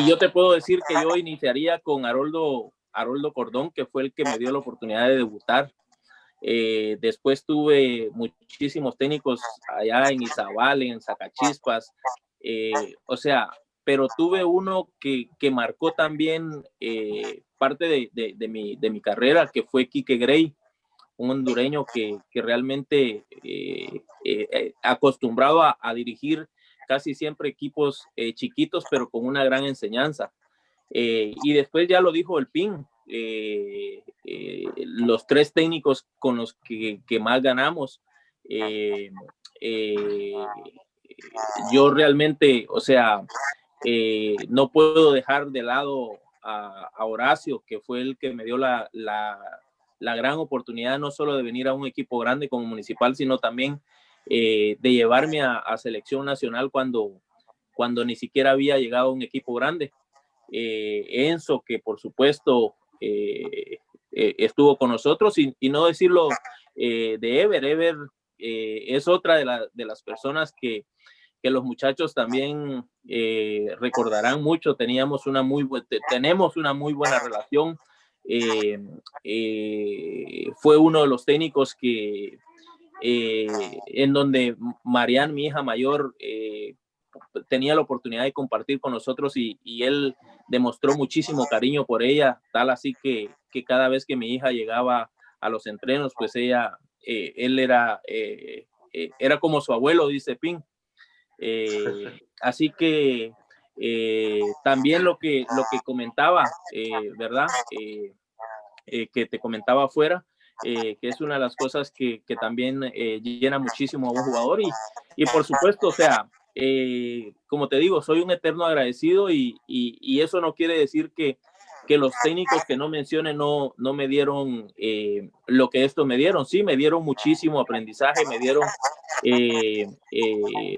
yo te puedo decir que yo iniciaría con Haroldo Cordón, que fue el que me dio la oportunidad de debutar. Después tuve muchísimos técnicos allá en Izabal, en Zacachispas, o sea, pero tuve uno que marcó también parte de mi carrera, que fue Quique Grey, un hondureño que realmente acostumbrado a dirigir casi siempre equipos chiquitos, pero con una gran enseñanza. Y después ya lo dijo el PIN, los tres técnicos con los que más ganamos. Yo realmente, o sea, no puedo dejar de lado a Horacio, que fue el que me dio la gran oportunidad no solo de venir a un equipo grande como Municipal, sino también de llevarme a selección nacional cuando ni siquiera había llegado a un equipo grande. Enzo, que por supuesto estuvo con nosotros, y no decirlo de Ever es otra de las personas que los muchachos también recordarán mucho. Tenemos una muy buena relación. Fue uno de los técnicos que en donde Marian, mi hija mayor, tenía la oportunidad de compartir con nosotros y él demostró muchísimo cariño por ella, tal así que cada vez que mi hija llegaba a los entrenos, pues él era como su abuelo, dice Pin. Así que también lo que comentaba, ¿verdad? Que te comentaba afuera, que es una de las cosas que también llena muchísimo a un jugador y por supuesto, o sea, como te digo, soy un eterno agradecido y eso no quiere decir que los técnicos que no mencione no me dieron lo que estos me dieron. Sí, me dieron muchísimo aprendizaje, me dieron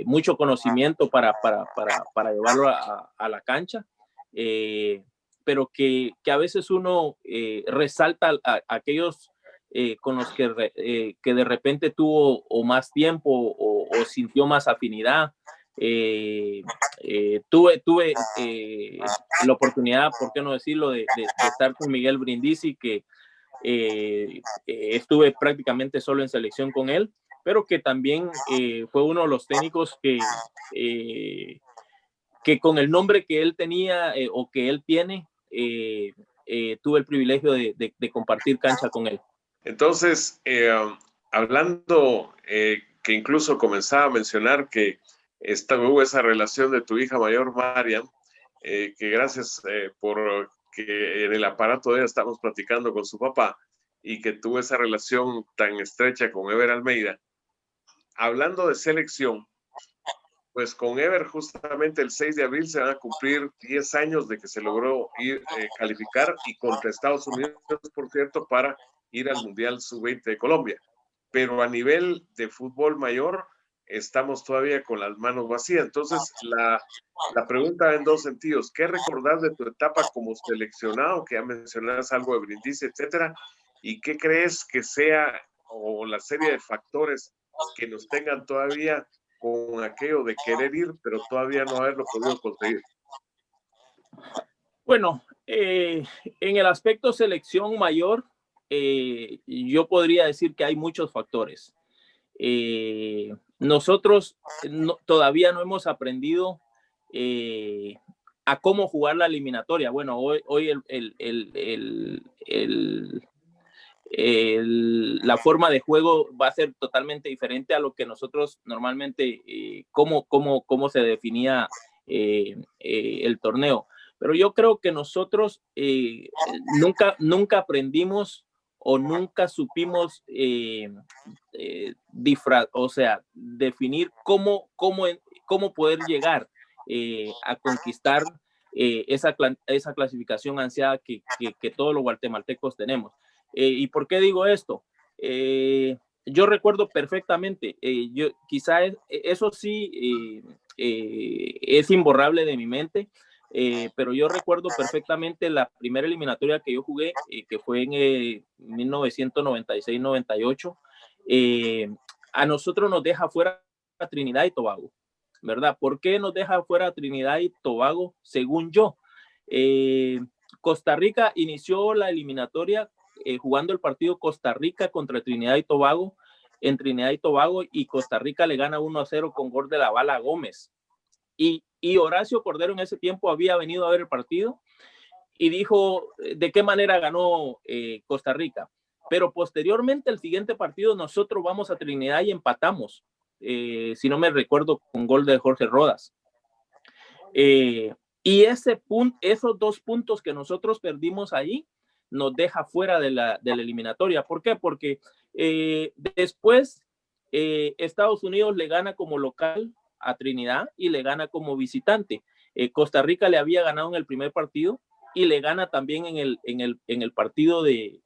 mucho conocimiento para llevarlo a la cancha, pero que a veces uno resalta a aquellos con los que de repente tuvo o más tiempo o sintió más afinidad. Tuve la oportunidad, por qué no decirlo, de estar con Miguel Brindisi, que estuve prácticamente solo en selección con él, pero que también fue uno de los técnicos que con el nombre que él tenía o que él tiene, tuve el privilegio de compartir cancha con él. Entonces, hablando que incluso comenzaba a mencionar que hubo esa relación de tu hija mayor, Mariam, que gracias por que en el aparato de ella estamos platicando con su papá y que tuvo esa relación tan estrecha con Ever Almeida. Hablando de selección, pues con Ever justamente el 6 de abril se van a cumplir 10 años de que se logró calificar y contra Estados Unidos, por cierto, para ir al Mundial Sub-20 de Colombia. Pero a nivel de fútbol mayor, estamos todavía con las manos vacías. Entonces, la pregunta va en dos sentidos. ¿Qué recordás de tu etapa como seleccionado? Que ya mencionas algo de Brindisi, etcétera. ¿Y qué crees que sea o la serie de factores que nos tengan todavía con aquello de querer ir, pero todavía no haberlo podido conseguir? Bueno, en el aspecto selección mayor, yo podría decir que hay muchos factores. Nosotros todavía no hemos aprendido a cómo jugar la eliminatoria. Bueno, hoy la forma de juego va a ser totalmente diferente a lo que nosotros normalmente, cómo se definía el torneo. Pero yo creo que nosotros nunca aprendimos o nunca supimos definir cómo poder llegar a conquistar esa clasificación ansiada que todos los guatemaltecos tenemos. ¿Y por qué digo esto? Yo recuerdo perfectamente, quizá eso sí es imborrable de mi mente, pero yo recuerdo perfectamente la primera eliminatoria que yo jugué, que fue en 1996-98. A nosotros nos deja fuera a Trinidad y Tobago, ¿verdad? ¿Por qué nos deja fuera a Trinidad y Tobago? Según yo, Costa Rica inició la eliminatoria jugando el partido Costa Rica contra Trinidad y Tobago en Trinidad y Tobago, y Costa Rica le gana 1-0 con gol de la Bala Gómez. Y Horacio Cordero en ese tiempo había venido a ver el partido y dijo de qué manera ganó Costa Rica. Pero posteriormente, el siguiente partido, nosotros vamos a Trinidad y empatamos, si no me recuerdo, con gol de Jorge Rodas. Y esos 2 puntos que nosotros perdimos ahí nos deja fuera de la eliminatoria. ¿Por qué? Porque después Estados Unidos le gana como local a Trinidad y le gana como visitante. Costa Rica le había ganado en el primer partido y le gana también en el partido de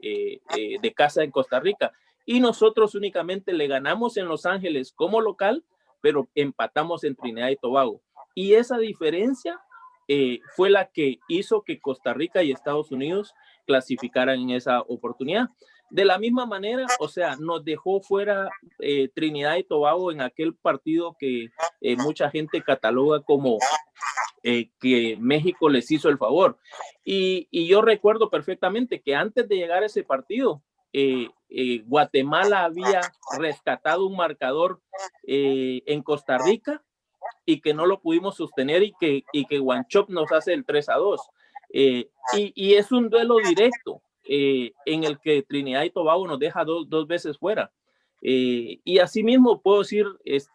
casa en Costa Rica. Y nosotros únicamente le ganamos en Los Ángeles como local, pero empatamos en Trinidad y Tobago. Y esa diferencia fue la que hizo que Costa Rica y Estados Unidos clasificaran en esa oportunidad. De la misma manera, o sea, nos dejó fuera Trinidad y Tobago en aquel partido que mucha gente cataloga como que México les hizo el favor. Y yo recuerdo perfectamente que antes de llegar a ese partido, Guatemala había rescatado un marcador en Costa Rica y que no lo pudimos sostener y que Wanchop nos hace el 3-2. Y es un duelo directo en el que Trinidad y Tobago nos deja dos veces fuera. Y asimismo puedo decir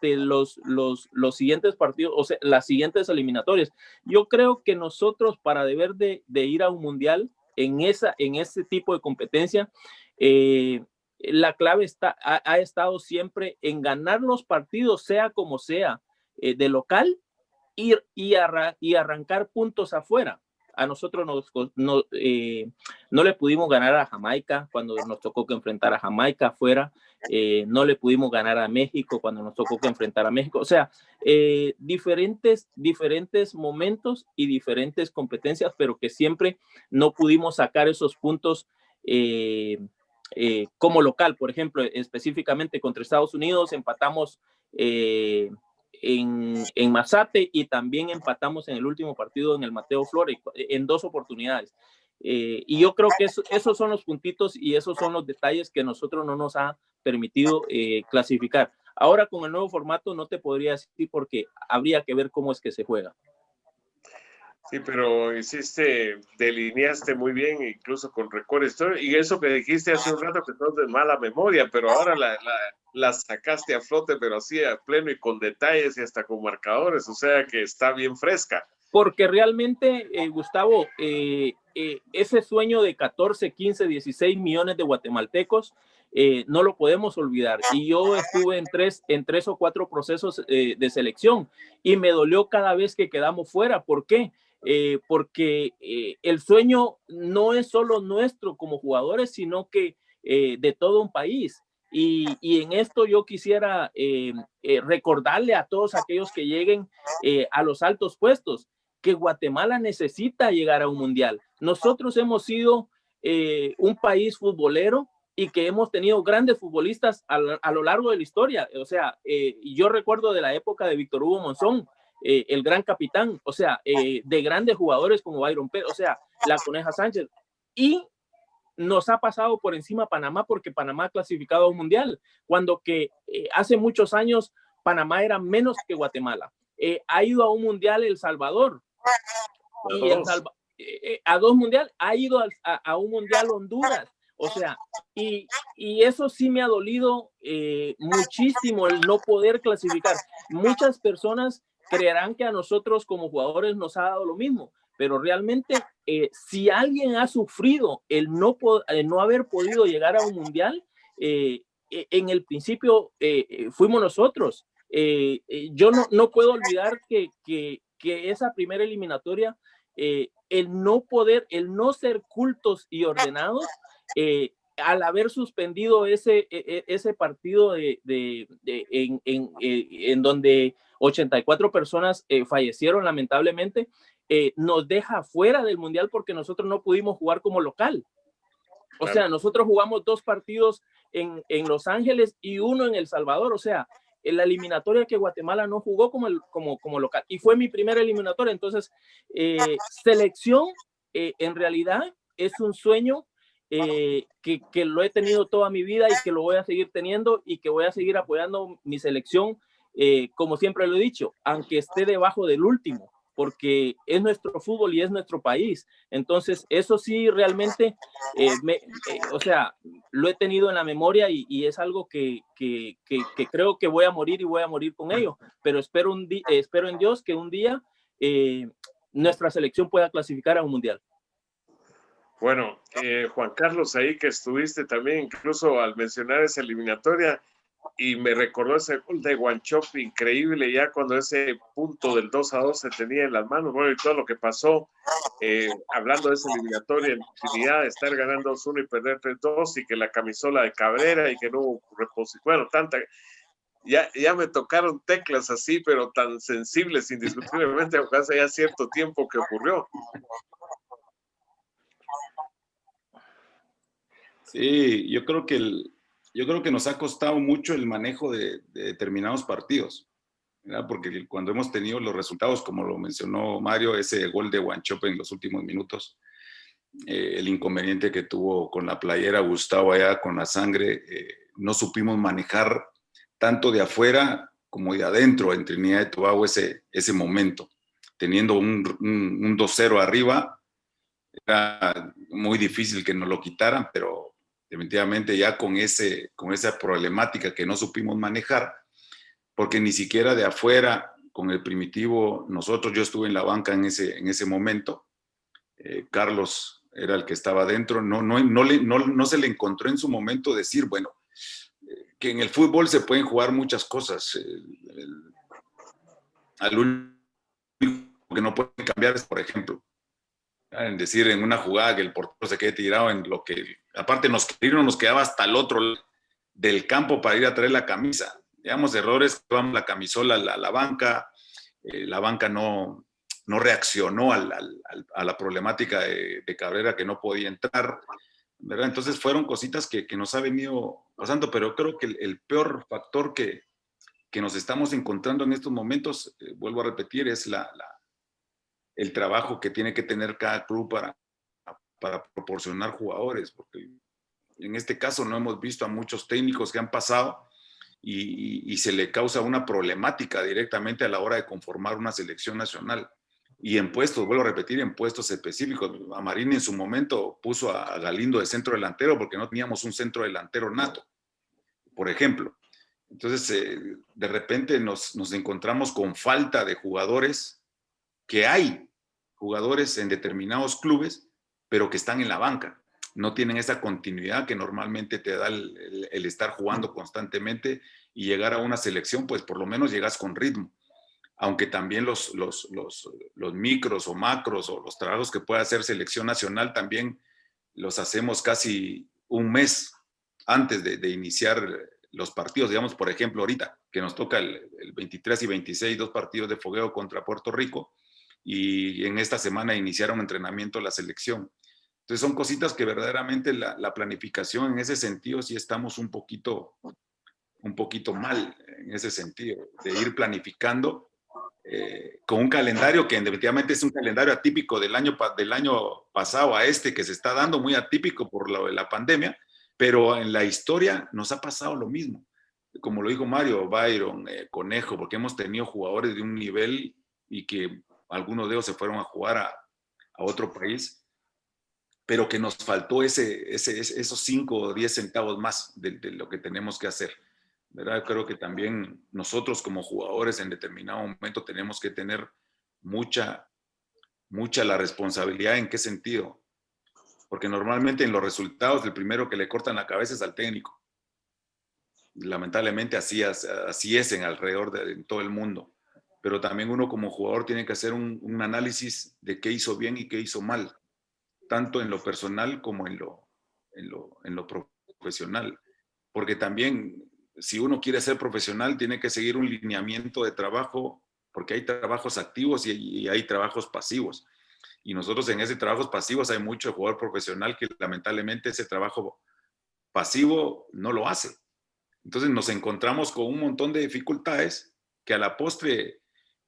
los siguientes partidos, o sea, las siguientes eliminatorias. Yo creo que nosotros, para deber de ir a un mundial en ese tipo de competencia, la clave ha estado siempre en ganar los partidos, sea como sea, de local, y arrancar puntos afuera. A nosotros no le pudimos ganar a Jamaica cuando nos tocó que enfrentar a Jamaica afuera. No le pudimos ganar a México cuando nos tocó que enfrentar a México. O sea, diferentes momentos y diferentes competencias, pero que siempre no pudimos sacar esos puntos como local. Por ejemplo, específicamente contra Estados Unidos empatamos en Mazate y también empatamos en el último partido en el Mateo Flores en 2 oportunidades. Y yo creo que esos son los puntitos y esos son los detalles que nosotros no nos ha permitido clasificar. Ahora con el nuevo formato no te podría decir porque habría que ver cómo es que se juega. Sí, pero delineaste muy bien, incluso con recortes. Y eso que dijiste hace un rato que todo de mala memoria, pero ahora la sacaste a flote, pero así a pleno y con detalles y hasta con marcadores, o sea que está bien fresca. Porque realmente, Gustavo, ese sueño de 14, 15, 16 millones de guatemaltecos, no lo podemos olvidar. Y yo estuve en tres o cuatro procesos de selección y me dolió cada vez que quedamos fuera. ¿Por qué? Porque el sueño no es solo nuestro como jugadores, sino que de todo un país. Y en esto yo quisiera recordarle a todos aquellos que lleguen a los altos puestos que Guatemala necesita llegar a un mundial. Nosotros hemos sido un país futbolero y que hemos tenido grandes futbolistas a lo largo de la historia. O sea, yo recuerdo de la época de Víctor Hugo Monzón, el gran capitán, o sea, de grandes jugadores como Byron Pérez, o sea, la Coneja Sánchez. Y nos ha pasado por encima Panamá porque Panamá ha clasificado a un mundial, cuando que hace muchos años Panamá era menos que Guatemala. Ha ido a un mundial El Salvador, y a 2 mundiales, ha ido a un mundial Honduras, o sea, y eso sí me ha dolido muchísimo el no poder clasificar. Muchas personas creerán que a nosotros como jugadores nos ha dado lo mismo, pero realmente si alguien ha sufrido el no haber podido llegar a un mundial, en el principio fuimos nosotros. Yo no puedo olvidar que esa primera eliminatoria, el no ser cultos y ordenados, al haber suspendido ese partido en donde 84 personas fallecieron lamentablemente, nos deja fuera del mundial porque nosotros no pudimos jugar como local. O sea, nosotros jugamos 2 partidos en Los Ángeles y 1 en El Salvador, o sea, en la eliminatoria que Guatemala no jugó como local, y fue mi primera eliminatoria. Entonces, selección en realidad es un sueño que lo he tenido toda mi vida y que lo voy a seguir teniendo y que voy a seguir apoyando mi selección, como siempre lo he dicho, aunque esté debajo del último, porque es nuestro fútbol y es nuestro país. Entonces, eso sí, realmente, o sea, lo he tenido en la memoria y es algo que creo que voy a morir y voy a morir con ello, pero espero en Dios que un día nuestra selección pueda clasificar a un mundial. Bueno, Juan Carlos, ahí que estuviste también, incluso al mencionar esa eliminatoria, y me recordó ese gol de Wanchope increíble, ya cuando ese punto del 2-2 se tenía en las manos, bueno, y todo lo que pasó, hablando de esa eliminatoria, en infinidad de estar ganando 2-1 y perder 3-2, y que la camisola de Cabrera, y que no hubo reposición, bueno, ya me tocaron teclas así, pero tan sensibles, indiscutiblemente, aunque hace ya cierto tiempo que ocurrió. Sí, yo creo que nos ha costado mucho el manejo de determinados partidos, ¿verdad? Porque cuando hemos tenido los resultados, como lo mencionó Mario, ese gol de Wanchope en los últimos minutos, el inconveniente que tuvo con la playera Gustavo allá con la sangre, no supimos manejar tanto de afuera como de adentro en Trinidad y Tobago ese momento. Teniendo un 2-0 arriba, era muy difícil que nos lo quitaran, pero definitivamente ya con esa problemática que no supimos manejar, porque ni siquiera de afuera, con el Primitivo, yo estuve en la banca en ese momento, Carlos era el que estaba adentro, no se le encontró en su momento decir, bueno, que en el fútbol se pueden jugar muchas cosas, al único que no pueden cambiar es, por ejemplo, en decir en una jugada que el portero se quede tirado en lo que, aparte nos quedaba hasta el otro lado del campo para ir a traer la camisa. Digamos, errores, llevamos la camisola a la banca no reaccionó a la problemática de Cabrera, que no podía entrar, ¿verdad? Entonces fueron cositas que nos ha venido pasando, pero creo que el peor factor que que nos estamos encontrando en estos momentos, vuelvo a repetir, es el trabajo que tiene que tener cada club para proporcionar jugadores, porque en este caso no hemos visto a muchos técnicos que han pasado y se le causa una problemática directamente a la hora de conformar una selección nacional. Y en puestos, vuelvo a repetir, en puestos específicos. A Marín en su momento puso a Galindo de centro delantero porque no teníamos un centro delantero nato, por ejemplo. Entonces, de repente nos encontramos con falta de jugadores, que hay jugadores en determinados clubes, pero que están en la banca. No tienen esa continuidad que normalmente te da el estar jugando constantemente y llegar a una selección, pues por lo menos llegas con ritmo. Aunque también los micros o macros o los trabajos que puede hacer selección nacional también los hacemos casi un mes antes de iniciar los partidos. Digamos, por ejemplo, ahorita que nos toca el 23 y 26, 2 partidos de fogueo contra Puerto Rico, y en esta semana iniciaron entrenamiento la selección. Entonces son cositas que verdaderamente la planificación en ese sentido sí estamos un poquito mal en ese sentido, de ir planificando con un calendario que definitivamente es un calendario atípico del año pasado a este que se está dando, muy atípico por la pandemia, pero en la historia nos ha pasado lo mismo. Como lo dijo Mario, Byron, Conejo, porque hemos tenido jugadores de un nivel y que algunos de ellos se fueron a jugar a otro país, pero que nos faltó esos 5 o 10 centavos más de lo que tenemos que hacer, ¿verdad? Creo que también nosotros como jugadores en determinado momento tenemos que tener mucha la responsabilidad. ¿En qué sentido? Porque normalmente en los resultados el primero que le cortan la cabeza es al técnico. Lamentablemente así es alrededor en todo el mundo. Pero también uno como jugador tiene que hacer un análisis de qué hizo bien y qué hizo mal, tanto en lo personal como en lo profesional. Porque también, si uno quiere ser profesional, tiene que seguir un lineamiento de trabajo, porque hay trabajos activos y hay trabajos pasivos. Y nosotros en ese trabajos pasivos hay mucho jugador profesional que lamentablemente ese trabajo pasivo no lo hace. Entonces nos encontramos con un montón de dificultades que a la postre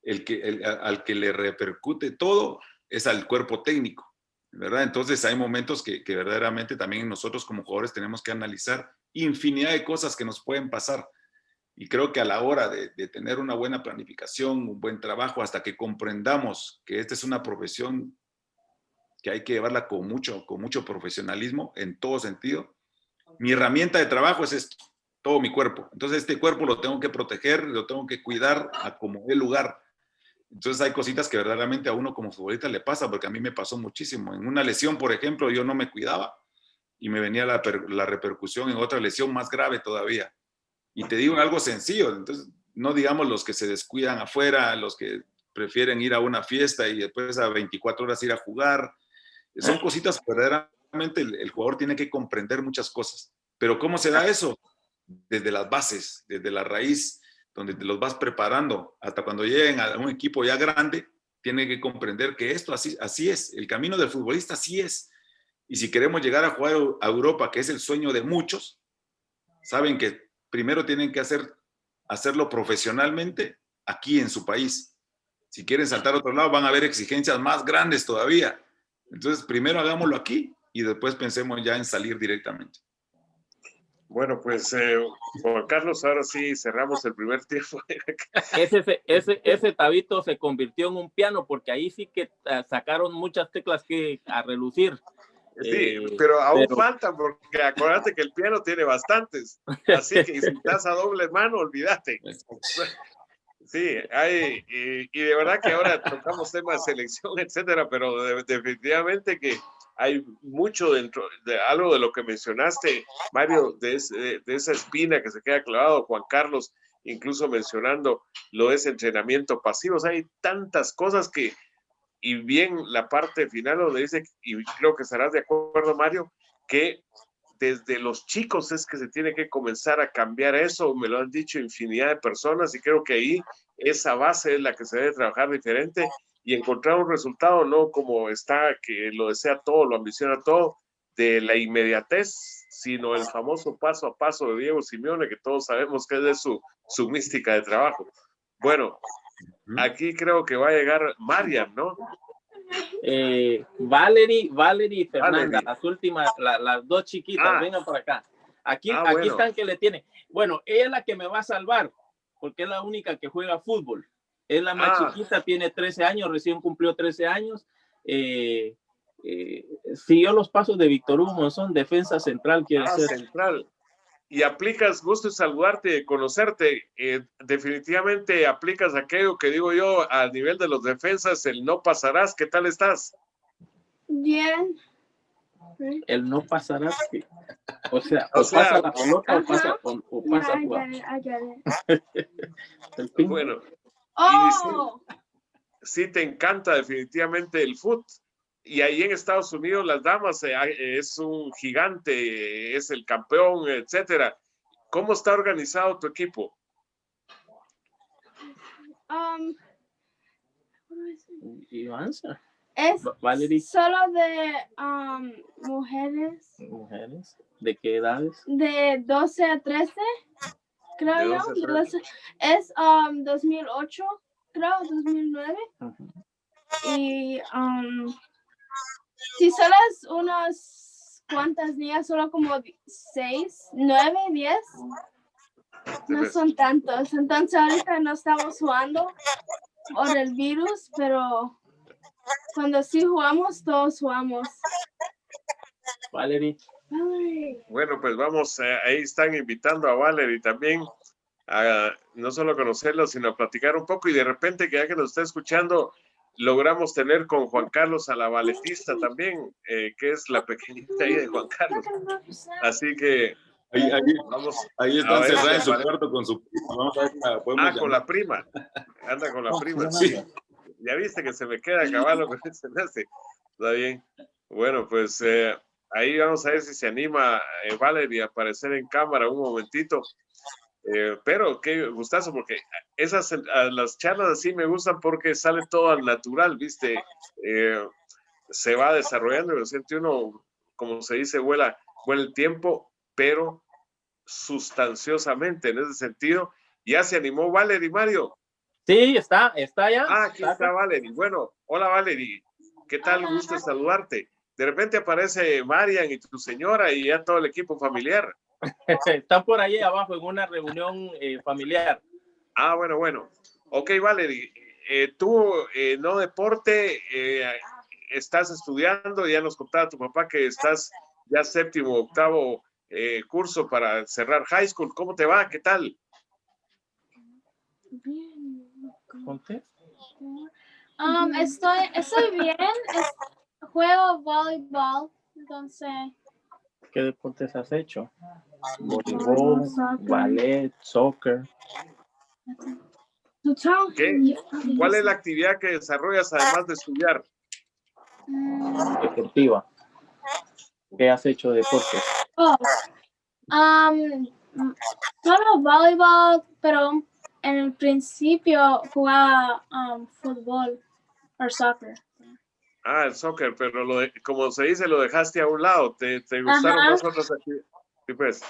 al que le repercute todo es al cuerpo técnico, ¿verdad? Entonces hay momentos que verdaderamente también nosotros como jugadores tenemos que analizar infinidad de cosas que nos pueden pasar. Y creo que a la hora de tener una buena planificación, un buen trabajo, hasta que comprendamos que esta es una profesión que hay que llevarla con mucho profesionalismo en todo sentido. Mi herramienta de trabajo es esto, todo mi cuerpo. Entonces este cuerpo lo tengo que proteger, lo tengo que cuidar a como dé lugar. Entonces hay cositas que verdaderamente a uno como futbolista le pasa, porque a mí me pasó muchísimo. En una lesión, por ejemplo, yo no me cuidaba y me venía la repercusión en otra lesión más grave todavía. Y te digo algo sencillo, entonces no digamos los que se descuidan afuera, los que prefieren ir a una fiesta y después a 24 horas ir a jugar. Son cositas que verdaderamente el jugador tiene que comprender muchas cosas. Pero ¿cómo se da eso? Desde las bases, desde la raíz, donde te los vas preparando. Hasta cuando lleguen a un equipo ya grande, tienen que comprender que esto así es. El camino del futbolista así es. Y si queremos llegar a jugar a Europa, que es el sueño de muchos, saben que primero tienen que hacerlo profesionalmente aquí en su país. Si quieren saltar a otro lado, van a haber exigencias más grandes todavía. Entonces, primero hagámoslo aquí y después pensemos ya en salir directamente. Bueno, pues Juan Carlos, ahora sí cerramos el primer tiempo. Ese tabito se convirtió en un piano, porque ahí sí que sacaron muchas teclas que a relucir. Sí, pero aún faltan, porque acuérdate que el piano tiene bastantes, así que si estás a doble mano, olvídate. Sí, y de verdad que ahora tocamos temas de selección, etcétera, pero definitivamente que hay mucho dentro de algo de lo que mencionaste, Mario, de esa espina que se queda clavado, Juan Carlos, incluso mencionando lo de ese entrenamiento pasivo. O sea, hay tantas cosas que, y bien la parte final donde dice, y creo que estarás de acuerdo, Mario, que desde los chicos es que se tiene que comenzar a cambiar eso. Me lo han dicho infinidad de personas y creo que ahí esa base es la que se debe trabajar diferente y encontrar un resultado, no como está, que lo desea todo, lo ambiciona todo, de la inmediatez sino el famoso paso a paso de Diego Simeone, que todos sabemos que es de su mística de trabajo. Bueno, aquí creo que va a llegar Mariam, ¿no? Valerie y Fernanda, Valerie. las últimas, las dos chiquitas, vengan por acá. Aquí bueno. están que le tienen. Bueno, ella es la que me va a salvar, porque es la única que juega fútbol. Es la más chiquita, tiene 13 años, recién cumplió 13 años. Siguió los pasos de Víctor Hugo Monzón, defensa central quiere ser. Central. Y aplicas, gusto en saludarte, conocerte, definitivamente aplicas aquello que digo yo a nivel de los defensas, el no pasarás. ¿Qué tal estás? Bien. El no pasarás. O sea, pasa la pelota o pasa a jugar. Bueno. ¡Oh! Sí te encanta definitivamente el fútbol. Y ahí en Estados Unidos las damas es un gigante, es el campeón, etcétera. ¿Cómo está organizado tu equipo? Es Valerie. solo de mujeres. ¿Mujeres? ¿De qué edades? De 12 a 13, creo yo. Es 2008, creo, 2009. Y si solo es unas cuantas días, solo como 6, 9, 10, no son tantos. Entonces ahorita no estamos jugando por el virus, pero cuando sí jugamos, todos jugamos. Valerie. Bueno, pues vamos, ahí están invitando a Valerie también a no solo conocerlo, sino a platicar un poco, y de repente que ya que nos está escuchando, logramos tener con Juan Carlos a la balletista también, que es la pequeñita ahí de Juan Carlos. Así que ahí está encerrada en su cuarto con su prima. Vamos a ver si la podemos llamar. Con la prima. Anda con la prima. Sí. Ya viste que se me queda a caballo con ese enlace. Está bien. Bueno, pues ahí vamos a ver si se anima Valerie a aparecer en cámara un momentito. Pero qué gustazo, porque las charlas así me gustan porque sale todo al natural, ¿viste? Se va desarrollando y lo siente uno, como se dice, vuela el tiempo, pero sustanciosamente en ese sentido. ¿Ya se animó Valerie, Mario? Sí, está ya. Aquí está Valerie. Bueno, hola Valerie, ¿qué tal? Gusto saludarte. De repente aparece Marian y tu señora y ya todo el equipo familiar. Están por ahí abajo en una reunión familiar. Bueno. Ok, Valerie, tú no deporte, estás estudiando, ya nos contaba tu papá que estás ya séptimo, octavo curso para cerrar high school. ¿Cómo te va? ¿Qué tal? Estoy bien. Juego voleibol, entonces. ¿Qué deportes has hecho? Voleibol, ballet, soccer. ¿Cuál es la actividad que desarrollas además de estudiar? Deportiva. ¿Qué has hecho de deporte? Solo voleibol, pero en el principio jugaba fútbol o soccer. El soccer, pero como se dice, lo dejaste a un lado. ¿Te gustaron más otras actividades? Sí, pues.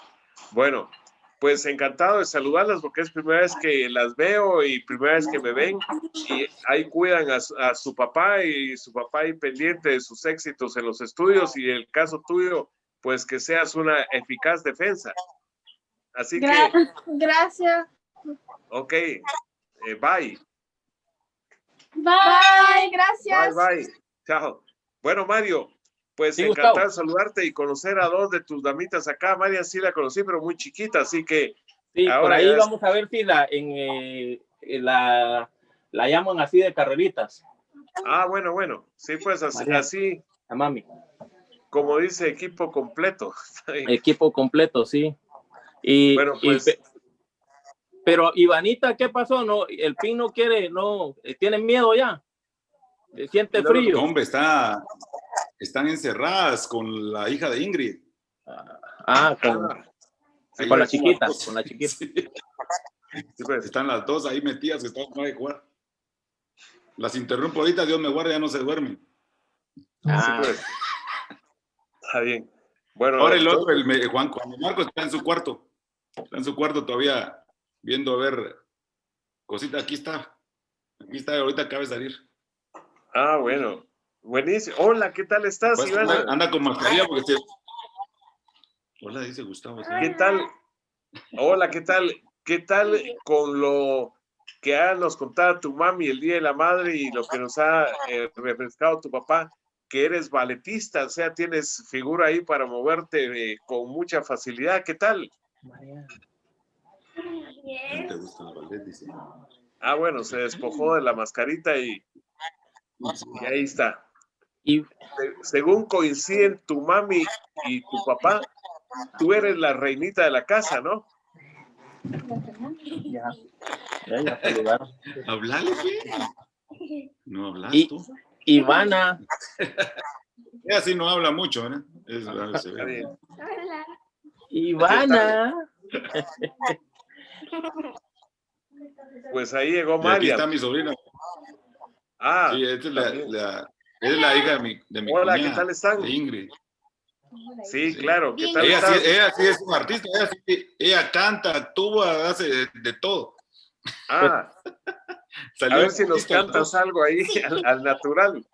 Bueno, pues encantado de saludarlas porque es primera vez que las veo y primera vez que me ven, y ahí cuidan a su papá, y su papá ahí pendiente de sus éxitos en los estudios, y el caso tuyo, pues que seas una eficaz defensa. Así que... Gracias. Ok, bye. Bye, gracias. Bye. Chao. Bueno, Mario, pues sí, encantado de saludarte y conocer a dos de tus damitas acá. María sí la conocí, pero muy chiquita, así que... Sí, ahora por ahí vamos a ver si la llaman así de carreritas. Bueno. Sí, pues así. A mami. Como dice, equipo completo. Equipo completo, sí. Y, bueno, pues... pero Ivanita, ¿qué pasó? No, el PIN no quiere, no, tienen miedo ya. Siente frío. No, hombre, están encerradas con la hija de Ingrid. Con la chiquita. Sí, pues, están las dos ahí metidas que están para jugar. Las interrumpo ahorita, Dios me guarde, ya no se duermen. Sí, pues. Está bien. Bueno, ahora el otro, Juan Marcos está en su cuarto. Está en su cuarto todavía viendo a ver cositas. Aquí está, ahorita acaba de salir. Ah, bueno. Buenísimo. Hola, ¿qué tal estás, Pues, Ivana? anda con mascarilla porque Hola, dice Gustavo. ¿Qué tal? Hola, ¿qué tal? ¿Qué tal con lo que nos contado tu mami el Día de la Madre y lo que nos ha refrescado tu papá, que eres balletista, o sea, tienes figura ahí para moverte con mucha facilidad? ¿Qué tal? ¿No te gusta el ballet? Dice. Ah, bueno, se despojó de la mascarita y ahí está. Y Según coinciden tu mami y tu papá, tú eres la reinita de la casa, ¿no? ya saludaron. ¿Hablale? ¿No hablas Y tú? Ivana, Ella sí no habla mucho, ¿no? Se Está ve. bien. Ivana. Pues ahí llegó Y aquí María. está mi sobrina. Ah, Sí, esta es también. es la hija de mi Hola, cuñada, ¿qué tal están? de Ingrid. Sí, Sí. claro. ¿Qué tal Ella estás? sí es un artista. Ella canta, actúa, hace de todo. Ah, Salió a ver si nos artista y todo. cantas algo ahí al natural.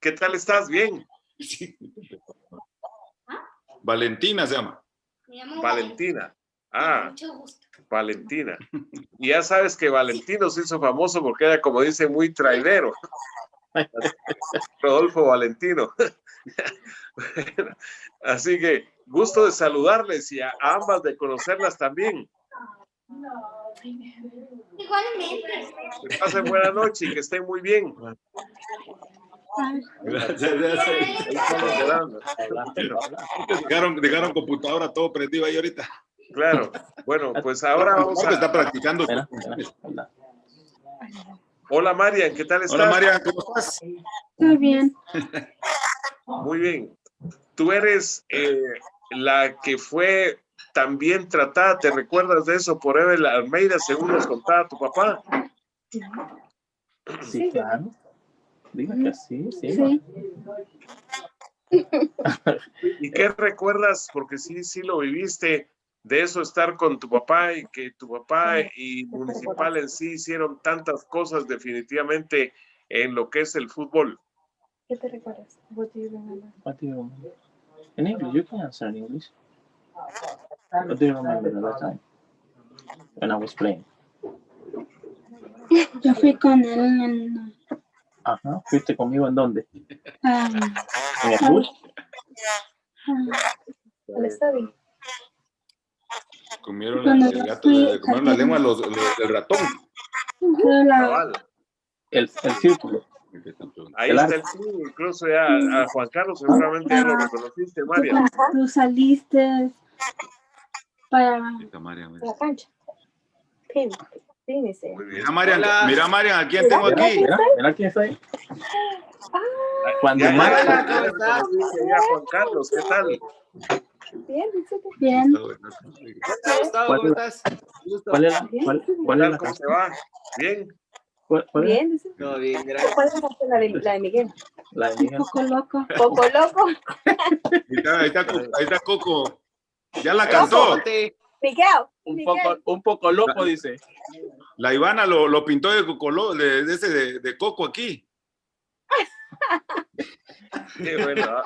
¿Qué tal estás? Bien. Sí. Valentina se llama. Me llamo Valentina. Ah, Mucho gusto. Valentina. Y ya sabes que Valentino se hizo famoso porque era, como dice, muy traidero. Rodolfo Valentino. Bueno, así que gusto de saludarles y a ambas de conocerlas también. Igualmente. Que pasen buena noche y que estén muy bien. Dejaron computadora todo prendido ahí ahorita. Claro. Bueno, pues ahora vamos Marco está a... practicando. Hola, Marian, ¿qué tal estás? Hola, María, ¿cómo estás? Muy bien. Muy bien. Tú eres la que fue también tratada, ¿te recuerdas de eso? Por Evel Almeida, según nos contaba tu papá. Sí, claro. Diga que sí, sí. Sí. ¿Y qué recuerdas? Porque sí lo viviste, de eso estar con tu papá y que tu papá y Municipal en sí hicieron tantas cosas definitivamente en lo que es el fútbol. ¿Qué te recuerdas? What do you remember? What do you remember? In English, you can answer in English. What do you remember the last time when I was playing? Yo fui con él en... Ajá. ¿Fuiste conmigo en dónde? ¿En el bus? el estadio. Comieron Cuando el yo gato, fui comieron la lengua los del ratón. Cabal. El círculo. Ahí El está el sí, incluso ya a Juan Carlos seguramente ya lo reconociste, María. Tú saliste para Mira, la cancha. Fíjense. Muy bien. Mira, María, ¿a quién tengo aquí? Mira quién está ahí. Cuando Ya, Marco- ya reconociste ya, Juan Carlos, ¿qué tal? Bien, dice que bien. ¿Cuál es la ¿Qué tal? ¿Cómo canción? te va? Bien. ¿Cuál es? Bien, dice. Todo bien, gracias. ¿Cuál es la de Miguel? La de Miguel. Poco loco. Poco loco. Ahí está Coco. Ya la cantó. Miguel. Un poco loco, dice. La Ivana lo pintó de Coco, de Coco aquí. Qué bueno.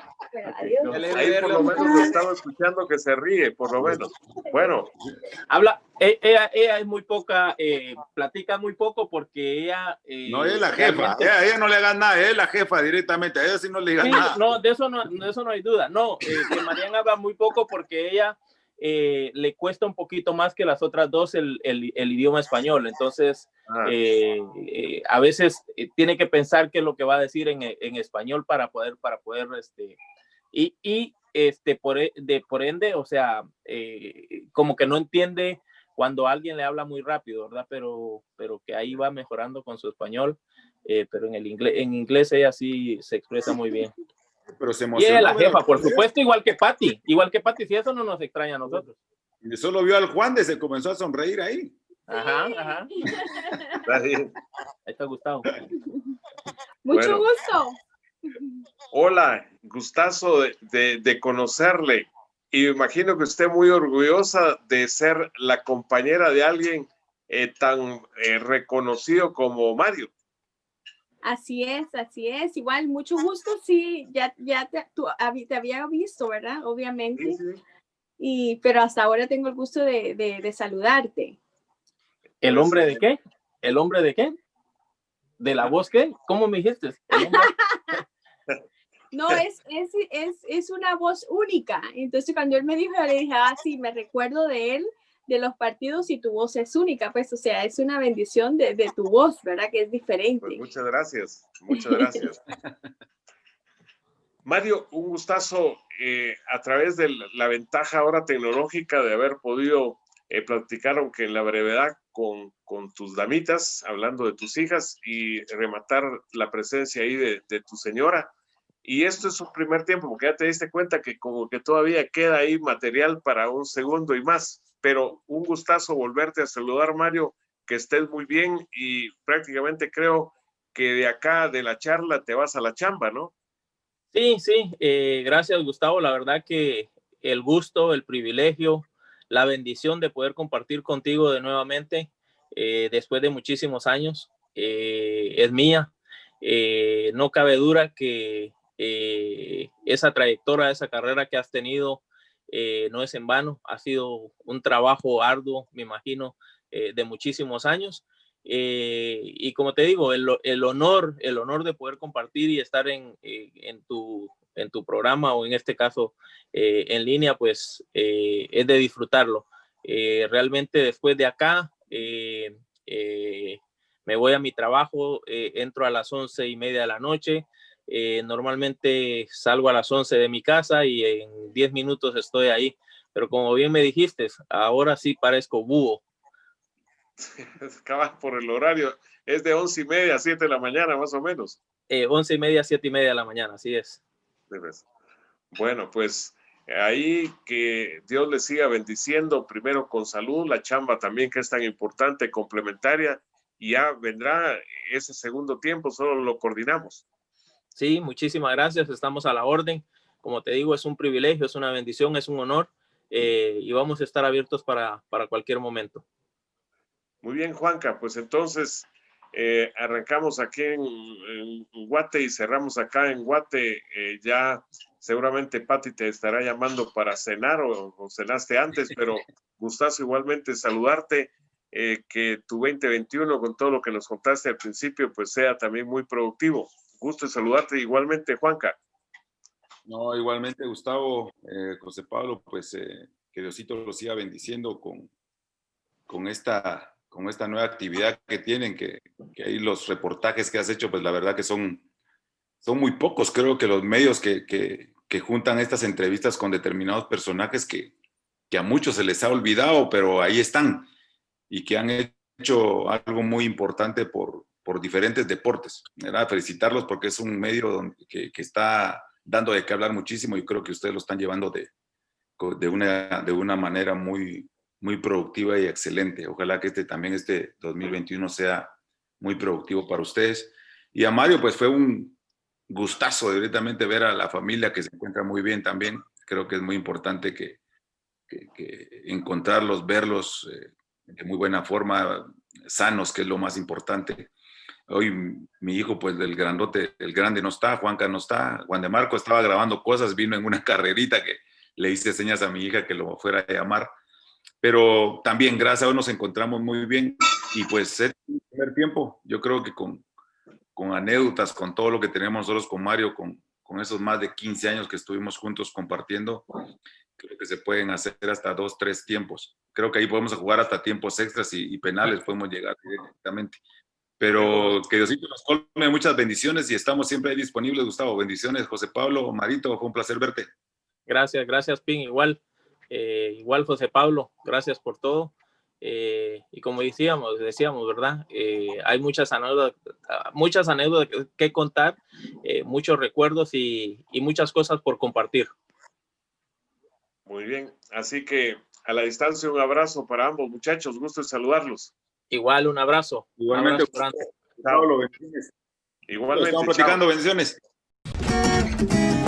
Adiós. Ahí por lo menos lo estaba escuchando que se ríe, por lo menos. Bueno, Habla, ella es muy poca, platica muy poco porque ella... No, ella es la jefa. realmente- Ella no le haga nada, ella es la jefa directamente. A ella sí no le diga Sí, nada. no, de eso no hay duda. No, que Mariana habla muy poco porque ella le cuesta un poquito más que las otras dos el idioma español. Entonces, a veces tiene que pensar qué es lo que va a decir en español para poder por ende, o sea, como que no entiende cuando alguien le habla muy rápido, ¿verdad? Pero que ahí va mejorando con su español. Pero en inglés ella sí se expresa muy bien. Pero se Y emocionó. ella es la ¿verdad? jefa, por supuesto, igual que Patty, si eso no nos extraña a nosotros. Y solo vio al Juan de se comenzó a sonreír ahí. Ajá. está bien. Ahí está Gustavo. Mucho Bueno. gusto. Hola, gustazo de conocerle. Y me imagino que usted muy orgullosa de ser la compañera de alguien tan reconocido como Mario. Así es. Igual, mucho gusto, sí, ya te había visto, ¿verdad? Obviamente. Sí. Pero hasta ahora tengo el gusto de saludarte. ¿El hombre de qué? ¿El hombre de qué? ¿De la voz qué? ¿Cómo me dijiste? ¿El hombre? No, es una voz única. Entonces, cuando él me dijo, yo le dije, sí, me recuerdo de él, de los partidos, y tu voz es única. Pues, o sea, es una bendición de tu voz, ¿verdad? Que es diferente. Pues muchas gracias, muchas gracias. Mario, un gustazo a través de la ventaja ahora tecnológica de haber podido platicar, aunque en la brevedad, con tus damitas, hablando de tus hijas, y rematar la presencia ahí de tu señora. Y esto es un primer tiempo, porque ya te diste cuenta que como que todavía queda ahí material para un segundo y más. Pero un gustazo volverte a saludar, Mario, que estés muy bien, y prácticamente creo que de acá, de la charla, te vas a la chamba, ¿no? Sí, gracias, Gustavo. La verdad que el gusto, el privilegio, la bendición de poder compartir contigo de nuevamente después de muchísimos años es mía. No cabe duda que esa trayectoria, esa carrera que has tenido no es en vano. Ha sido un trabajo arduo, me imagino, de muchísimos años. Y como te digo, el honor de poder compartir y estar en tu programa, o en este caso en línea, pues es de disfrutarlo. Realmente después de acá me voy a mi trabajo, entro a las 11:30 de la noche. Normalmente salgo a las 11 de mi casa y en 10 minutos estoy ahí. Pero como bien me dijiste, ahora sí parezco búho. Acabas por el horario, es de 11:30 a 7 de la mañana, más o menos. 11:30, 7:30 de la mañana, así es. Bueno, pues ahí que Dios les siga bendiciendo, primero con salud, la chamba también que es tan importante, complementaria, y ya vendrá ese segundo tiempo, solo lo coordinamos. Sí, muchísimas gracias, estamos a la orden. Como te digo, es un privilegio, es una bendición, es un honor, y vamos a estar abiertos para cualquier momento. Muy bien, Juanca, pues entonces arrancamos aquí en Guate y cerramos acá en Guate. Ya seguramente Pati te estará llamando para cenar, o cenaste antes, pero gustazo igualmente saludarte, que tu 2021, con todo lo que nos contaste al principio, pues sea también muy productivo. Gusto de saludarte igualmente, Juanca. No, igualmente, Gustavo, José Pablo, pues que Diosito los siga bendiciendo con esta nueva actividad que tienen, que ahí los reportajes que has hecho, pues la verdad que son muy pocos. Creo que los medios que juntan estas entrevistas con determinados personajes que a muchos se les ha olvidado, pero ahí están, y que han hecho algo muy importante por diferentes deportes. Era felicitarlos porque es un medio que está dando de qué hablar muchísimo, y creo que ustedes lo están llevando de una manera muy productiva y excelente. Ojalá que este 2021 sea muy productivo para ustedes. Y a Mario, pues fue un gustazo directamente ver a la familia, que se encuentra muy bien también. Creo que es muy importante que encontrarlos, verlos de muy buena forma, sanos, que es lo más importante. Hoy mi hijo, pues el grande no está, Juanca no está, Juan de Marco estaba grabando cosas, vino en una carrerita que le hice señas a mi hija que lo fuera a llamar, pero también gracias a Dios nos encontramos muy bien. Y pues el primer tiempo, yo creo que con anécdotas, con todo lo que tenemos nosotros con Mario, con esos más de 15 años que estuvimos juntos compartiendo, creo que se pueden hacer hasta 2, 3 tiempos. Creo que ahí podemos jugar hasta tiempos extras y penales, podemos llegar directamente. Pero que Diosito nos colme muchas bendiciones, y estamos siempre ahí disponibles, Gustavo. Bendiciones, José Pablo, Marito, fue un placer verte. Gracias, Pin. Igual, José Pablo, gracias por todo. Y como decíamos, ¿verdad? Hay muchas anécdotas que contar, muchos recuerdos y muchas cosas por compartir. Muy bien, así que a la distancia un abrazo para ambos, muchachos, gusto de saludarlos. Igual, un abrazo. Igualmente, un abrazo grande. Pablo, bendiciones. Igualmente, estamos platicando, bendiciones. Thank